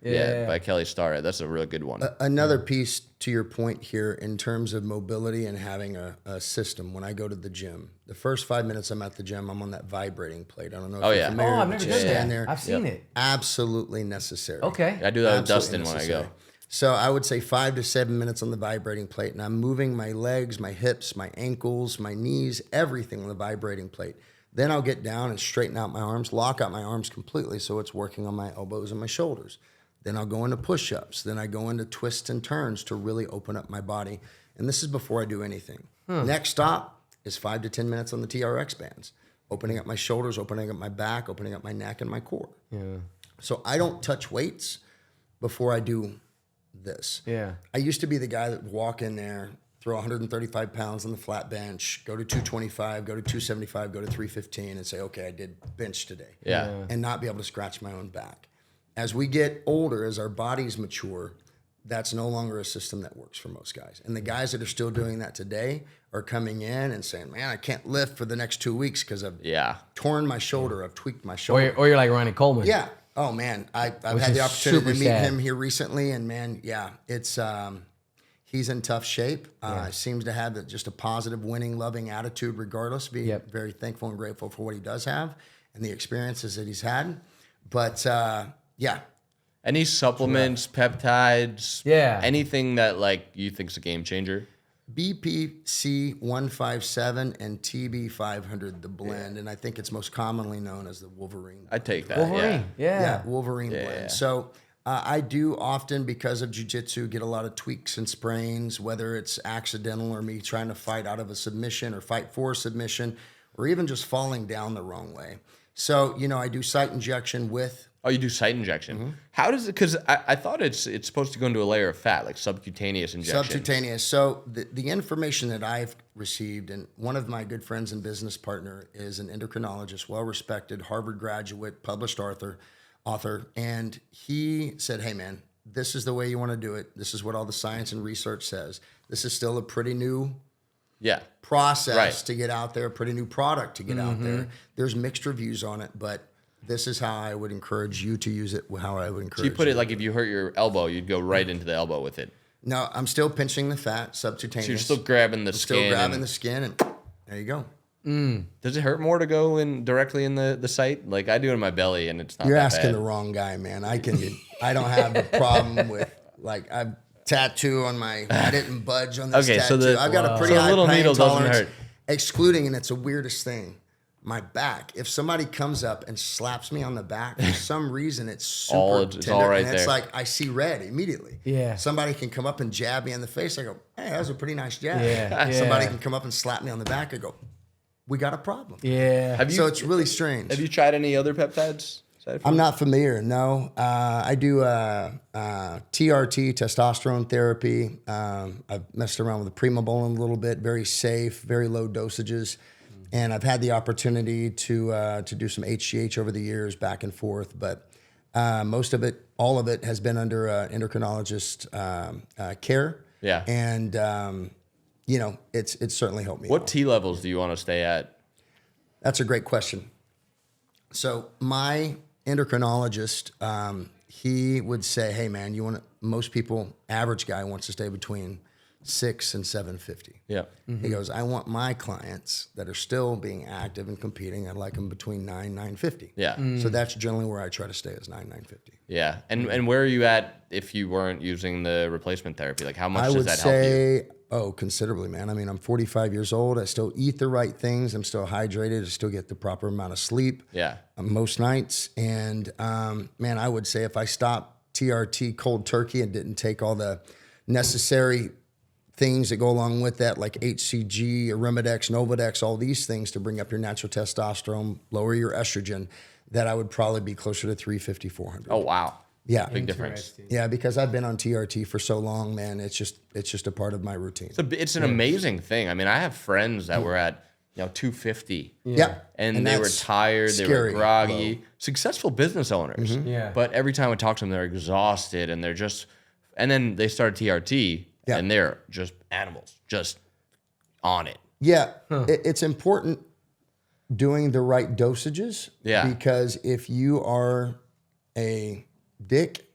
Yeah, by Kelly Starrett. That's a real good one. Another piece to your point here in terms of mobility and having a system. When I go to the gym, the first 5 minutes I'm at the gym, I'm on that vibrating plate. I don't know if you're familiar. I've never done that. There. I've seen it. Absolutely necessary. Okay. I do that with Dustin when I go. So I would say 5 to 7 minutes on the vibrating plate, and I'm moving my legs, my hips, my ankles, my knees, everything on the vibrating plate. Then I'll get down and straighten out my arms, lock out my arms completely so it's working on my elbows and my shoulders. Then I'll go into push-ups. Then I go into twists and turns to really open up my body. And this is before I do anything. Next stop is 5 to 10 minutes on the TRX bands, opening up my shoulders, opening up my back, opening up my neck and my core. So I don't touch weights before I do this. I used to be the guy that would walk in there, throw 135 pounds on the flat bench, go to 225, go to 275, go to 315, and say, okay, I did bench today. And not be able to scratch my own back. As we get older, as our bodies mature, that's no longer a system that works for most guys. And the guys that are still doing that today are coming in and saying, man, I can't lift for the next 2 weeks because I've torn my shoulder, I've tweaked my shoulder. Or you're like Ronnie Coleman. Yeah. Oh, man. I've had the opportunity to meet him here recently, and, man, it's he's in tough shape. Seems to have just a positive, winning, loving attitude regardless, being very thankful and grateful for what he does have and the experiences that he's had. But, any supplements, peptides, anything that you think's a game changer? BPC 157 and TB 500, the blend, and I think it's most commonly known as the Wolverine. I take that. Wolverine, Wolverine blend. So I do often, because of jiu-jitsu, get a lot of tweaks and sprains, whether it's accidental or me trying to fight out of a submission or fight for a submission, or even just falling down the wrong way. So I do site injection with. Oh, you do site injection. How does it? Because I thought it's supposed to go into a layer of fat, like subcutaneous injection. Subcutaneous. So the information that I've received, and one of my good friends and business partner is an endocrinologist, well-respected, Harvard graduate, published author, and he said, hey, man, this is the way you want to do it. This is what all the science and research says. This is still a pretty new process to get out there, pretty new product to get out there. There's mixed reviews on it, but this is how I would encourage you to use it, how I would encourage you. So you put it like if you hurt your elbow, you'd go right into the elbow with it. No, I'm still pinching the fat, subcutaneous. So you're still grabbing the skin. Still grabbing the skin, and there you go. Does it hurt more to go in directly in the site? Like I do in my belly, and it's not. You're that asking bad. the wrong guy, man. I don't have the problem with I've tattoo on my. I didn't budge on this tattoo. I've got a pretty high little pain needle tolerance, doesn't hurt. excluding, and it's the weirdest thing. my back. If somebody comes up and slaps me on the back, for some reason it's super it's tender, all right and it's there. like I see red immediately. Yeah. Somebody can come up and jab me in the face. I go, hey, that was a pretty nice jab. Yeah. Somebody Yeah. can come up and slap me on the back. I go, we got a problem. Yeah. So it's really strange. Have you tried any other peptides? I'm not familiar. No, I do TRT, testosterone therapy. I've messed around with the primobolan a little bit. Very safe, very low dosages, and I've had the opportunity to do some HGH over the years, back and forth. But most of it, all of it, has been under endocrinologist care. Yeah. And it's certainly helped me. What T levels do you want to stay at? That's a great question. So my endocrinologist, he would say, hey man, most people, average guy wants to stay between 6 and 750. Yeah. He goes, I want my clients that are still being active and competing, I'd like them between 950. Yeah. So that's generally where I try to stay, is 950. Yeah. And where are you at if you weren't using the replacement therapy? Like how much I does would that help you? say, considerably, man. I mean, I'm 45 years old. I still eat the right things. I'm still hydrated. I still get the proper amount of sleep. Yeah. Most nights. And man, I would say if I stopped TRT cold turkey and didn't take all the necessary things that go along with that, like HCG, Arimidex, Novadex, all these things to bring up your natural testosterone, lower your estrogen, that I would probably be closer to 350, 400. Oh, wow. Yeah. Big difference. Yeah, because I've been on TRT for so long, man. It's just a part of my routine. It's an amazing thing. I mean, I have friends that were at 250. Yeah. And they were that's tired, they were scary groggy, low. successful business owners. Yeah. But every time I talk to them, they're exhausted and and then they started TRT and they're just animals, just on it. Yeah, it's important doing the right dosages. Yeah. Because if you are a dick,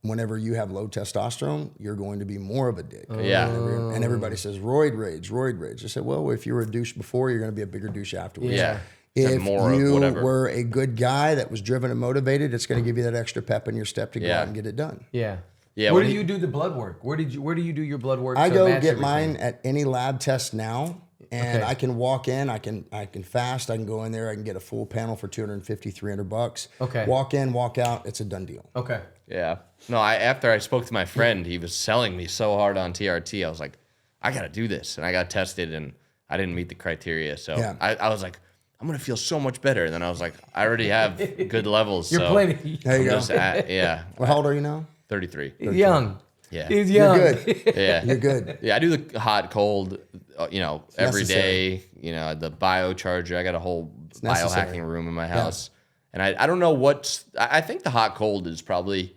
whenever you have low testosterone, you're going to be more of a dick. Yeah. And everybody says, roid rage. I said, well, if you were a douche before, you're going to be a bigger douche afterwards. Yeah. If More of you whatever. were a good guy that was driven and motivated, it's going to give you that extra pep in your step to go out and get it done. Yeah. Yeah, Where when do you do the blood work? Where do you do your blood work? I to go match get everything? mine at any lab test now, and I can walk in. I can fast. I can go in there. I can get a full panel for $250, $300. Okay. Walk in, walk out. It's a done deal. Okay. Yeah. No, after I spoke to my friend, he was selling me so hard on TRT. I was like, I got to do this. And I got tested and I didn't meet the criteria. So I was like, I'm going to feel so much better. And then I was like, I already have good levels. You're so plenty. There you go. Yeah. Well, how old are you now? 33. He's young. Yeah. He's young. You're good. Yeah. You're good. Yeah, I do the hot, cold, every necessary. day. The biocharger. I got a whole necessary. biohacking room in my house. And I don't know I think the hot, cold is probably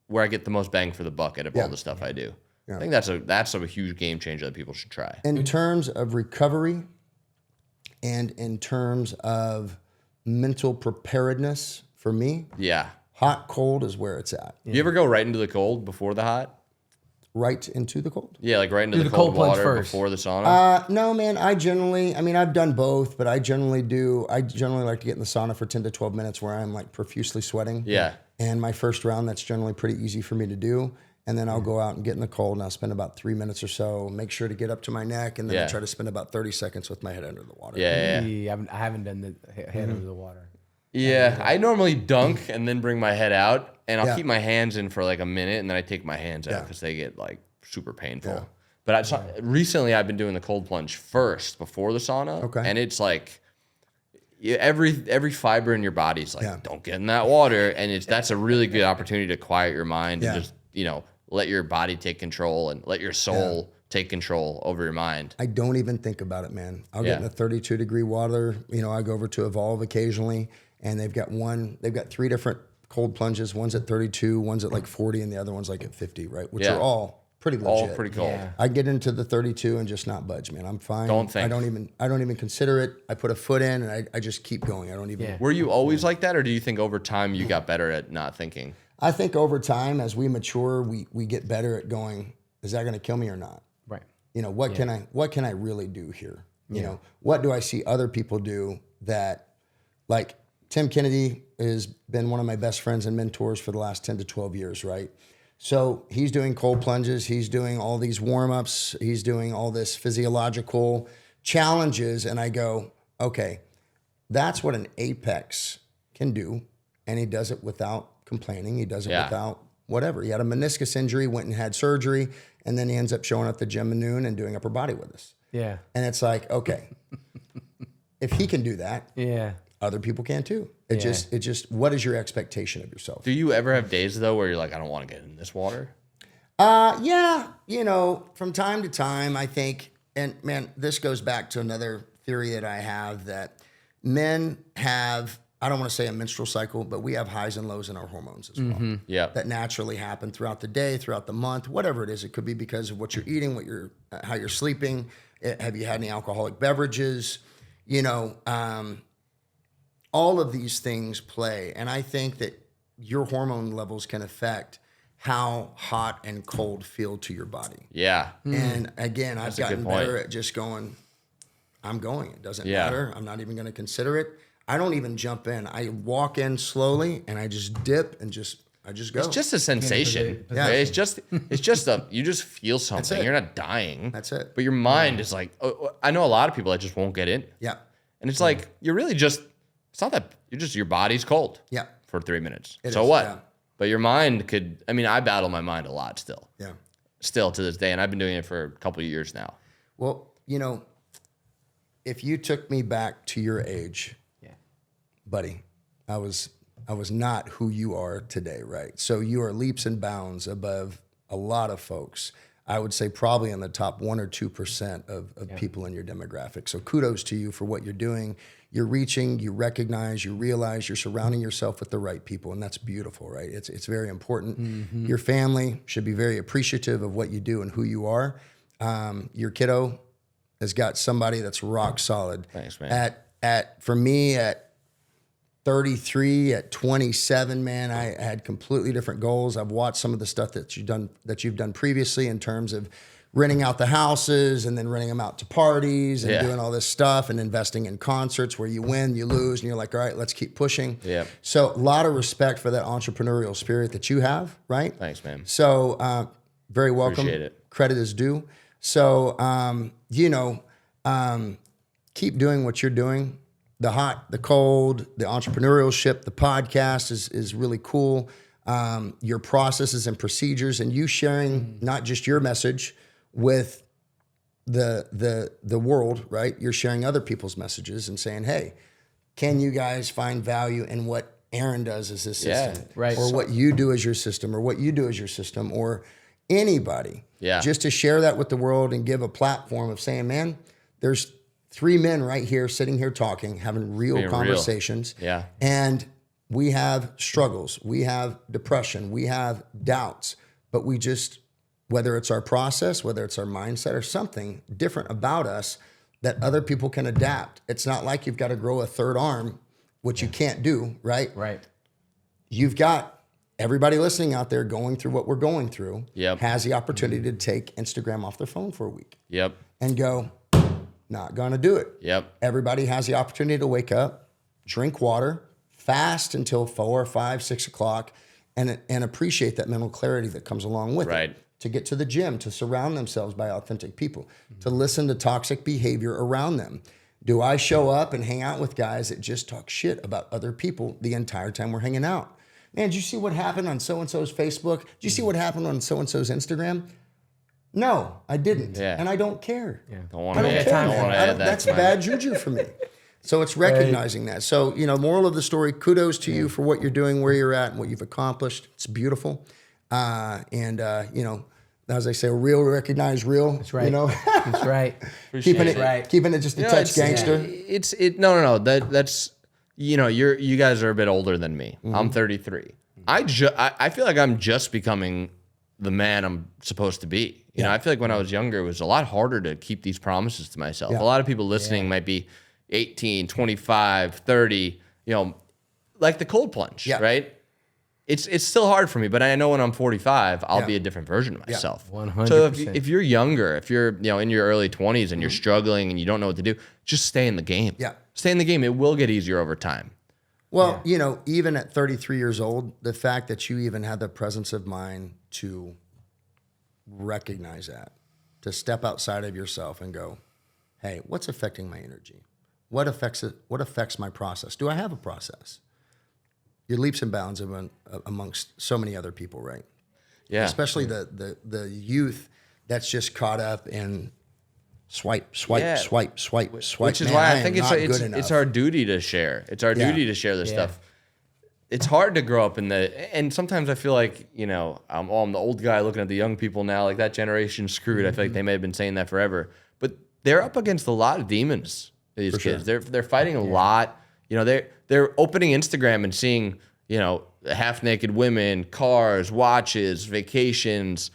where I get the most bang for the buck out of all the stuff I do. I think that's a huge game changer that people should try. In terms of recovery and in terms of mental preparedness, for me, Yeah. hot, cold is where it's at. You ever go right into the cold before the hot? Right into the cold. Yeah, like right into Do the the cold cold plunge water first. before the sauna? No, man, I've done both, but I generally like to get in the sauna for 10 to 12 minutes where I'm like profusely sweating. Yeah. And my first round, that's generally pretty easy for me to do. And then I'll go out and get in the cold, and I'll spend about 3 minutes or so, make sure to get up to my neck, and then I try to spend about 30 seconds with my head under the water. Yeah. I haven't done the head under the water. Yeah, I normally dunk and then bring my head out, and I'll Yeah. keep my hands in for like a minute, and then I take my hands out because they get like super painful. But recently I've been doing the cold plunge first before the sauna, and it's like every fiber in your body's like, don't get in that water, and that's a really good opportunity to quiet your mind and just let your body take control and let your soul take control over your mind. I don't even think about it, man. I'll get in a 32-degree water. I go over to Evolve occasionally, and they've got 3 different cold plunges. One's at 32, one's at like 40, and the other one's like at 50, right? Which are all pretty legit. All pretty cold. Yeah. I get into the 32 and just not budge, man. I'm fine. Don't think. I don't even consider it. I put a foot in and I just keep going. I don't even. Yeah. Were you always like that, or do you think over time you got better at not thinking? I think over time, as we mature, we get better at going, is that going to kill me or not? Right. What can I really do here? What do I see other people do that, like Tim Kennedy has been one of my best friends and mentors for the last 10 to 12 years, right? So he's doing cold plunges. He's doing all these warm-ups. He's doing all this physiological challenges. And I go, okay, that's what an apex can do. And he does it without complaining. He does it without whatever. He had a meniscus injury, went and had surgery, and then he ends up showing up at the gym at noon and doing upper body with us. Yeah. And it's like, okay, if he can do that, other people can too. It just, what is your expectation of yourself? Do you ever have days though where you're like, I don't want to get in this water? Yeah, you know, from time to time, I think, and man, this goes back to another theory that I have, that men have, I don't want to say a menstrual cycle, but we have highs and lows in our hormones as well. Yeah. That naturally happen throughout the day, throughout the month, whatever it is. It could be because of what you're eating, how you're sleeping. Have you had any alcoholic beverages? You know, all of these things play. And I think that your hormone levels can affect how hot and cold feel to your body. Yeah. And again, I've gotten better at just going, I'm going. It doesn't matter. I'm not even going to consider it. I don't even jump in. I walk in slowly and I just dip and I just go. It's just a sensation. Yeah. It's just you just feel something. You're not dying. That's it. But your mind is like, I know a lot of people that just won't get in. Yeah. And it's like, you're really just, it's not that, your body's cold. Yeah. For 3 minutes. It So is, what? yeah. But your mind could, I battle my mind a lot still. Yeah. Still to this day. And I've been doing it for a couple of years now. Well, you know, if you took me back to your age, buddy, I was not who you are today, right? So you are leaps and bounds above a lot of folks. I would say probably in the top 1 or 2% of people in your demographic. So kudos to you for what you're doing. You're reaching, you recognize, you realize you're surrounding yourself with the right people, and that's beautiful, right? It's very important. Your family should be very appreciative of what you do and who you are. Your kiddo has got somebody that's rock solid. Thanks, man. For me, at 33, at 27, man, I had completely different goals. I've watched some of the stuff that you've done previously in terms of renting out the houses and then renting them out to parties and doing all this stuff and investing in concerts where you win, you lose, and you're like, all right, let's keep pushing. Yeah. So a lot of respect for that entrepreneurial spirit that you have, right? Thanks, man. So very welcome. Appreciate it. Credit is due. So, keep doing what you're doing. The hot, the cold, the entrepreneurship, the podcast is really cool. Your processes and procedures, and you sharing not just your message with the world, right? You're sharing other people's messages and saying, hey, can you guys find value in what Aron does as his system? Right. Or what you do as your system, or what you do as your system, or anybody. Yeah. Just to share that with the world and give a platform of saying, man, there's 3 men right here sitting here talking, having real conversations. Yeah. And we have struggles, we have depression, we have doubts, but we just, whether it's our process, whether it's our mindset or something different about us that other people can adapt. It's not like you've got to grow a third arm, which you can't do, right? Right. You've got everybody listening out there going through what we're going through, Yep. has the opportunity to take Instagram off their phone for a week Yep. and go, not gonna do it. Yep. Everybody has the opportunity to wake up, drink water, fast until 4, 5, 6 o'clock, and appreciate that mental clarity that comes along with Right. it. To get to the gym, to surround themselves by authentic people, to listen to toxic behavior around them. Do I show up and hang out with guys that just talk shit about other people the entire time we're hanging out? Man, did you see what happened on so-and-so's Facebook? Did you see what happened on so-and-so's Instagram? No, I didn't. Yeah. And I don't care. Don't I want to don't add, care. don't man. want to I add don't- that. That's to my- bad juju for me. So it's recognizing that. So, moral of the story, kudos to you for what you're doing, where you're at, and what you've accomplished. It's beautiful. As I say, real recognize real. That's right. That's right. keeping it Right. keeping it just a touch gangster. No. That's you guys are a bit older than me. I'm 33. I feel like I'm just becoming the man I'm supposed to be. I feel like when I was younger, it was a lot harder to keep these promises to myself. Yeah. A lot of people listening might be 18, 25, 30, like the cold plunge, right? It's still hard for me, but I know when I'm 45, I'll be a different version of myself. 100%. So if you're younger, if you're in your early 20s and you're struggling and you don't know what to do, just stay in the game. Yeah. Stay in the game. It will get easier over time. Well, even at 33 years old, the fact that you even had the presence of mind to recognize that, to step outside of yourself and go, hey, what's affecting my energy? what affects my process? Do I have a process? Your leaps and bounds amongst so many other people, right? Yeah. Especially the youth that's just caught up in swipe. Which is Man, why I am think not good it's enough. our duty to share. It's our duty to share this stuff. It's hard to grow up and sometimes I feel like, I'm the old guy looking at the young people now, like that generation screwed. I feel like they may have been saying that forever, but they're up against a lot of demons. These kids, they're fighting a lot. They're opening Instagram and seeing, half naked women, cars, watches, vacations,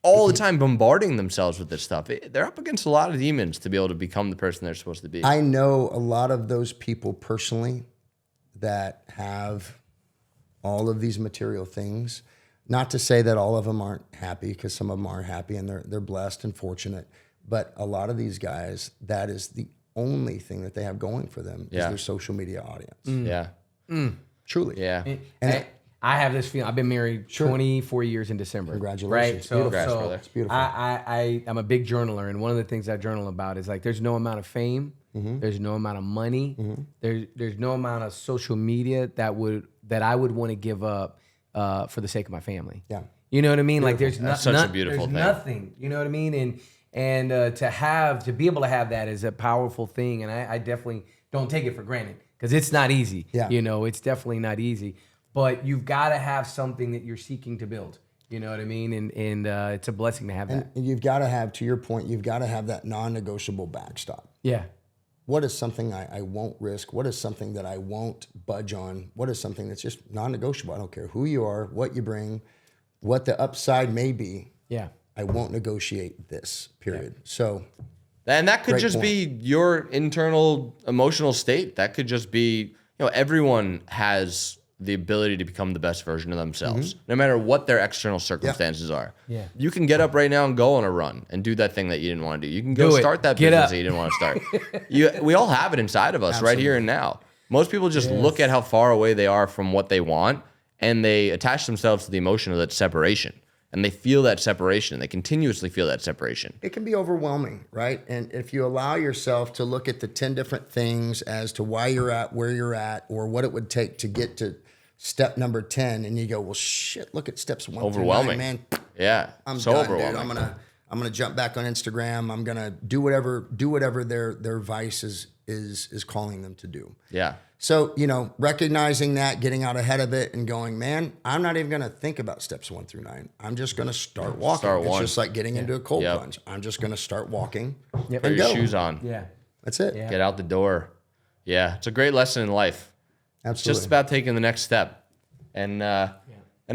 all the time bombarding themselves with this stuff. They're up against a lot of demons to be able to become the person they're supposed to be. I know a lot of those people personally that have all of these material things. Not to say that all of them aren't happy, because some of them are happy and they're blessed and fortunate. But a lot of these guys, that is the only thing that they have going for them is their social media audience. Yeah. Truly. Yeah. And I have this feeling. I've been married 24 years in December. Congratulations. Right? So, Congrats, brother. It's beautiful. I'm a big journaler, and one of the things I journal about is like there's no amount of fame, there's no amount of money, there's no amount of social media that I would want to give up for the sake of my family. Yeah. You know what I mean? Beautiful. Like there's such a beautiful thing. Nothing. You know what I mean? And to be able to have that is a powerful thing, and I definitely don't take it for granted because it's not easy. Yeah. It's definitely not easy. But you've got to have something that you're seeking to build. You know what I mean? And it's a blessing to have that. And you've got to have, to your point, you've got to have that non-negotiable backstop. Yeah. What is something I won't risk? What is something that I won't budge on? What is something that's just non-negotiable? I don't care who you are, what you bring, what the upside may be. Yeah. I won't negotiate this, period. So, and that could Great just point. be your internal emotional state. That could just be, everyone has the ability to become the best version of themselves, no matter what their external circumstances are. Yeah. You can get up right now and go on a run and do that thing that you didn't want to do. You can go Do it. start that Get business up. that you didn't want to start. We all have it inside of us right here and now. Most people just look at how far away they are from what they want, and they attach themselves to the emotion of that separation. And they feel that separation. They continuously feel that separation. it can be overwhelming, right? And if you allow yourself to look at the 10 different things as to why you're at where you're at, or what it would take to get to step number 10, and you go, well, shit, look at steps 1 Overwhelming. through 9, man. Yeah, I'm so done, overwhelming. dude. I'm gonna jump back on Instagram. I'm gonna do whatever their vice is calling them to do. Yeah. So, recognizing that, getting out ahead of it and going, man, I'm not even going to think about steps 1 through 9. I'm just going to start walking. Start it's one. just like getting into a cold Yep. plunge. I'm just going to start walking Put and your go. shoes on. Yeah. That's it. Yeah. Get out the door. Yeah, it's a great lesson in life. It's Absolutely. just about taking the next step, and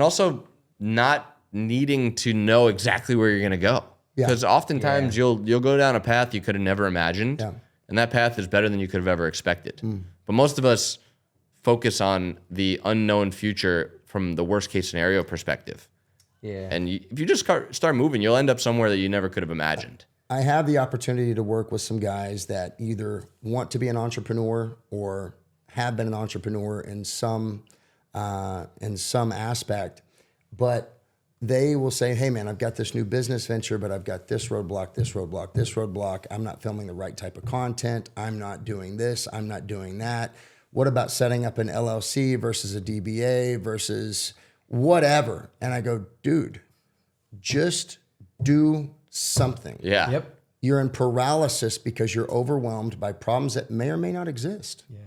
also not needing to know exactly where you're gonna go. Yeah. Because oftentimes you'll go down a path you could have never imagined, Yeah. and that path is better than you could have ever expected. But most of us focus on the unknown future from the worst case scenario perspective. Yeah. And if you just start moving, you'll end up somewhere that you never could have imagined. I have the opportunity to work with some guys that either want to be an entrepreneur or have been an entrepreneur in some aspect, but they will say, hey man, I've got this new business venture, but I've got this roadblock, this roadblock, this roadblock. I'm not filming the right type of content. I'm not doing this. I'm not doing that. What about setting up an LLC versus a DBA versus whatever? And I go, dude, just do something. Yeah. Yep. You're in paralysis because you're overwhelmed by problems that may or may not exist. Yeah.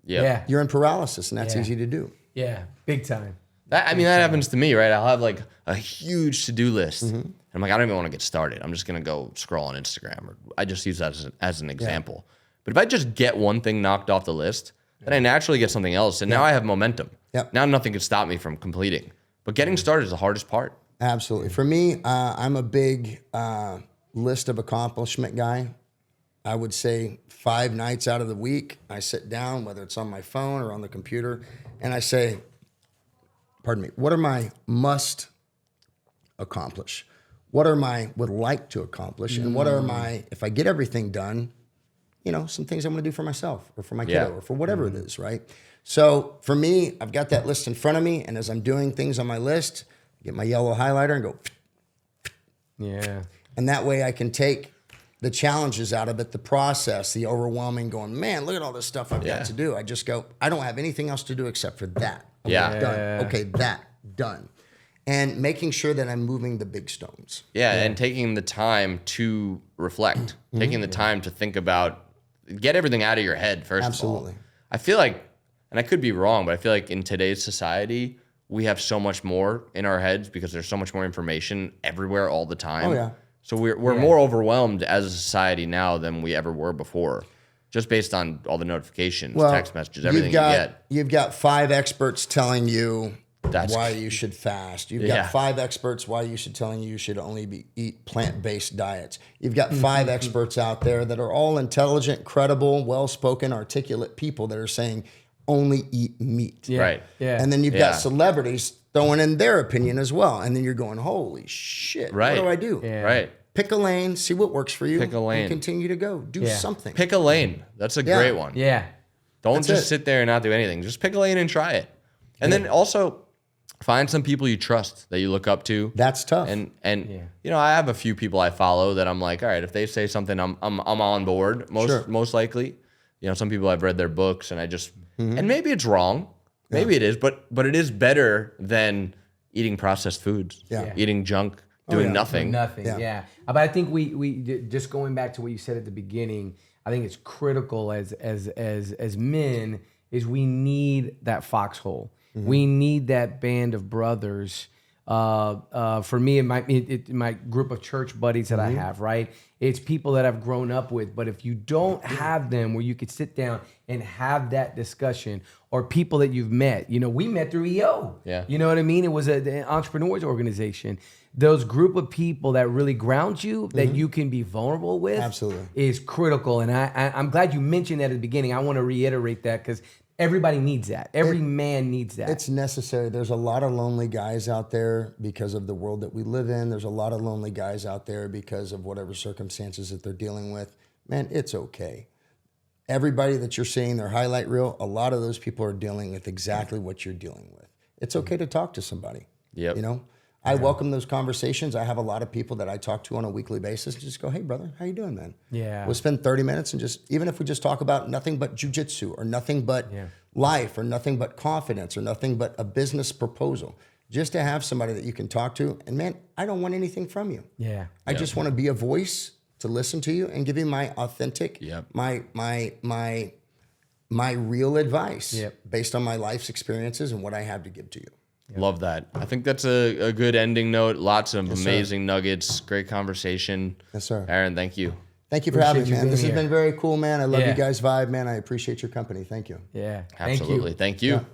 Yep. Yeah. You're in paralysis, and that's Yeah. east to do. Yeah. Big time. That happens to me, right? I'll have like a huge to-do list. And I'm like, I don't even want to get started. I'm just going to go scroll on Instagram. Or I just use that as an example. But if I just get one thing knocked off the list, then I naturally get something else. And now I have momentum. Yep. Now nothing can stop me from completing. But getting started is the hardest part. Absolutely. For me, I'm a big list of accomplishment guy. I would say 5 nights out of the week, I sit down, whether it's on my phone or on the computer, and I say, pardon me, what are my must accomplish? What are my would like to accomplish? And what are my, if I get everything done, some things I'm going to do for myself or for my kiddo or for whatever it is, right? So for me, I've got that list in front of me, and as I'm doing things on my list, get my yellow highlighter and go, Yeah. and that way I can take the challenges out of it, the process, the overwhelming going, man, look at all this stuff I've got to do. I just go, I don't have anything else to do except for that. Okay, done. Okay, that, done. And making sure that I'm moving the big stones. Yeah, and taking the time to reflect, taking the time to think about, get everything out of your head first of all. I feel like, and I could be wrong, but I feel like in today's society, we have so much more in our heads because there's so much more information everywhere all the time. Oh, yeah. So we're more overwhelmed as a society now than we ever were before, just based on all the notifications, text messages, everything you get. You've got 5 experts telling you why you should fast. You've got 5 experts why you should telling you should only eat plant-based diets. You've got 5 experts out there that are all intelligent, credible, well-spoken, articulate people that are saying only eat meat. Right. Yeah. And then you've got celebrities throwing in their opinion as well. And then you're going, holy shit, what do I do? Yeah. Right. Pick a lane, see what works for you. Pick a lane. And continue to go. Do something. Pick a lane. That's a great one. Yeah. Don't just sit there and not do anything. Just pick a lane and try it. And then also find some people you trust that you look up to. That's tough. And you know, I have a few people I follow that I'm like, all right, if they say something, I'm on board. Most likely. You know, some people I've read their books and I just and maybe it's wrong. Maybe it is, but it is better than eating processed foods. Eating junk, doing nothing. Yeah. But I think we just going back to what you said at the beginning, I think it's critical as men is we need that foxhole. We need that band of brothers. For me and my group of church buddies that I have, right? It's people that I've grown up with. But if you don't have them where you could sit down and have that discussion, or people that you've met, you know, we met through EO. Yeah. You know what I mean? It was an entrepreneurs organization. Those group of people that really ground you, that you can be vulnerable with, is critical. And I'm glad you mentioned that at the beginning. I want to reiterate that because everybody needs that. Every man needs that. It's necessary. There's a lot of lonely guys out there because of the world that we live in. There's a lot of lonely guys out there because of whatever circumstances that they're dealing with. Man, it's okay. Everybody that you're seeing their highlight reel, a lot of those people are dealing with exactly what you're dealing with. It's okay to talk to somebody. Yep. You know, I welcome those conversations. I have a lot of people that I talk to on a weekly basis and just go, hey, brother, how you doing, man? Yeah. We'll spend 30 minutes and just, even if we just talk about nothing but jujitsu or nothing but life or nothing but confidence or nothing but a business proposal, just to have somebody that you can talk to. And man, I don't want anything from you. Yeah. I just want to be a voice to listen to you and give you my authentic, my real advice based on my life's experiences and what I have to give to you. Love that. I think that's a good ending note. Lots of amazing nuggets. Great conversation. Yes, sir. Aaron, thank you. Thank you for having me, man. This has been very cool, man. I love you guys' vibe, man. I appreciate your company. Thank you. Yeah. Absolutely. Thank you.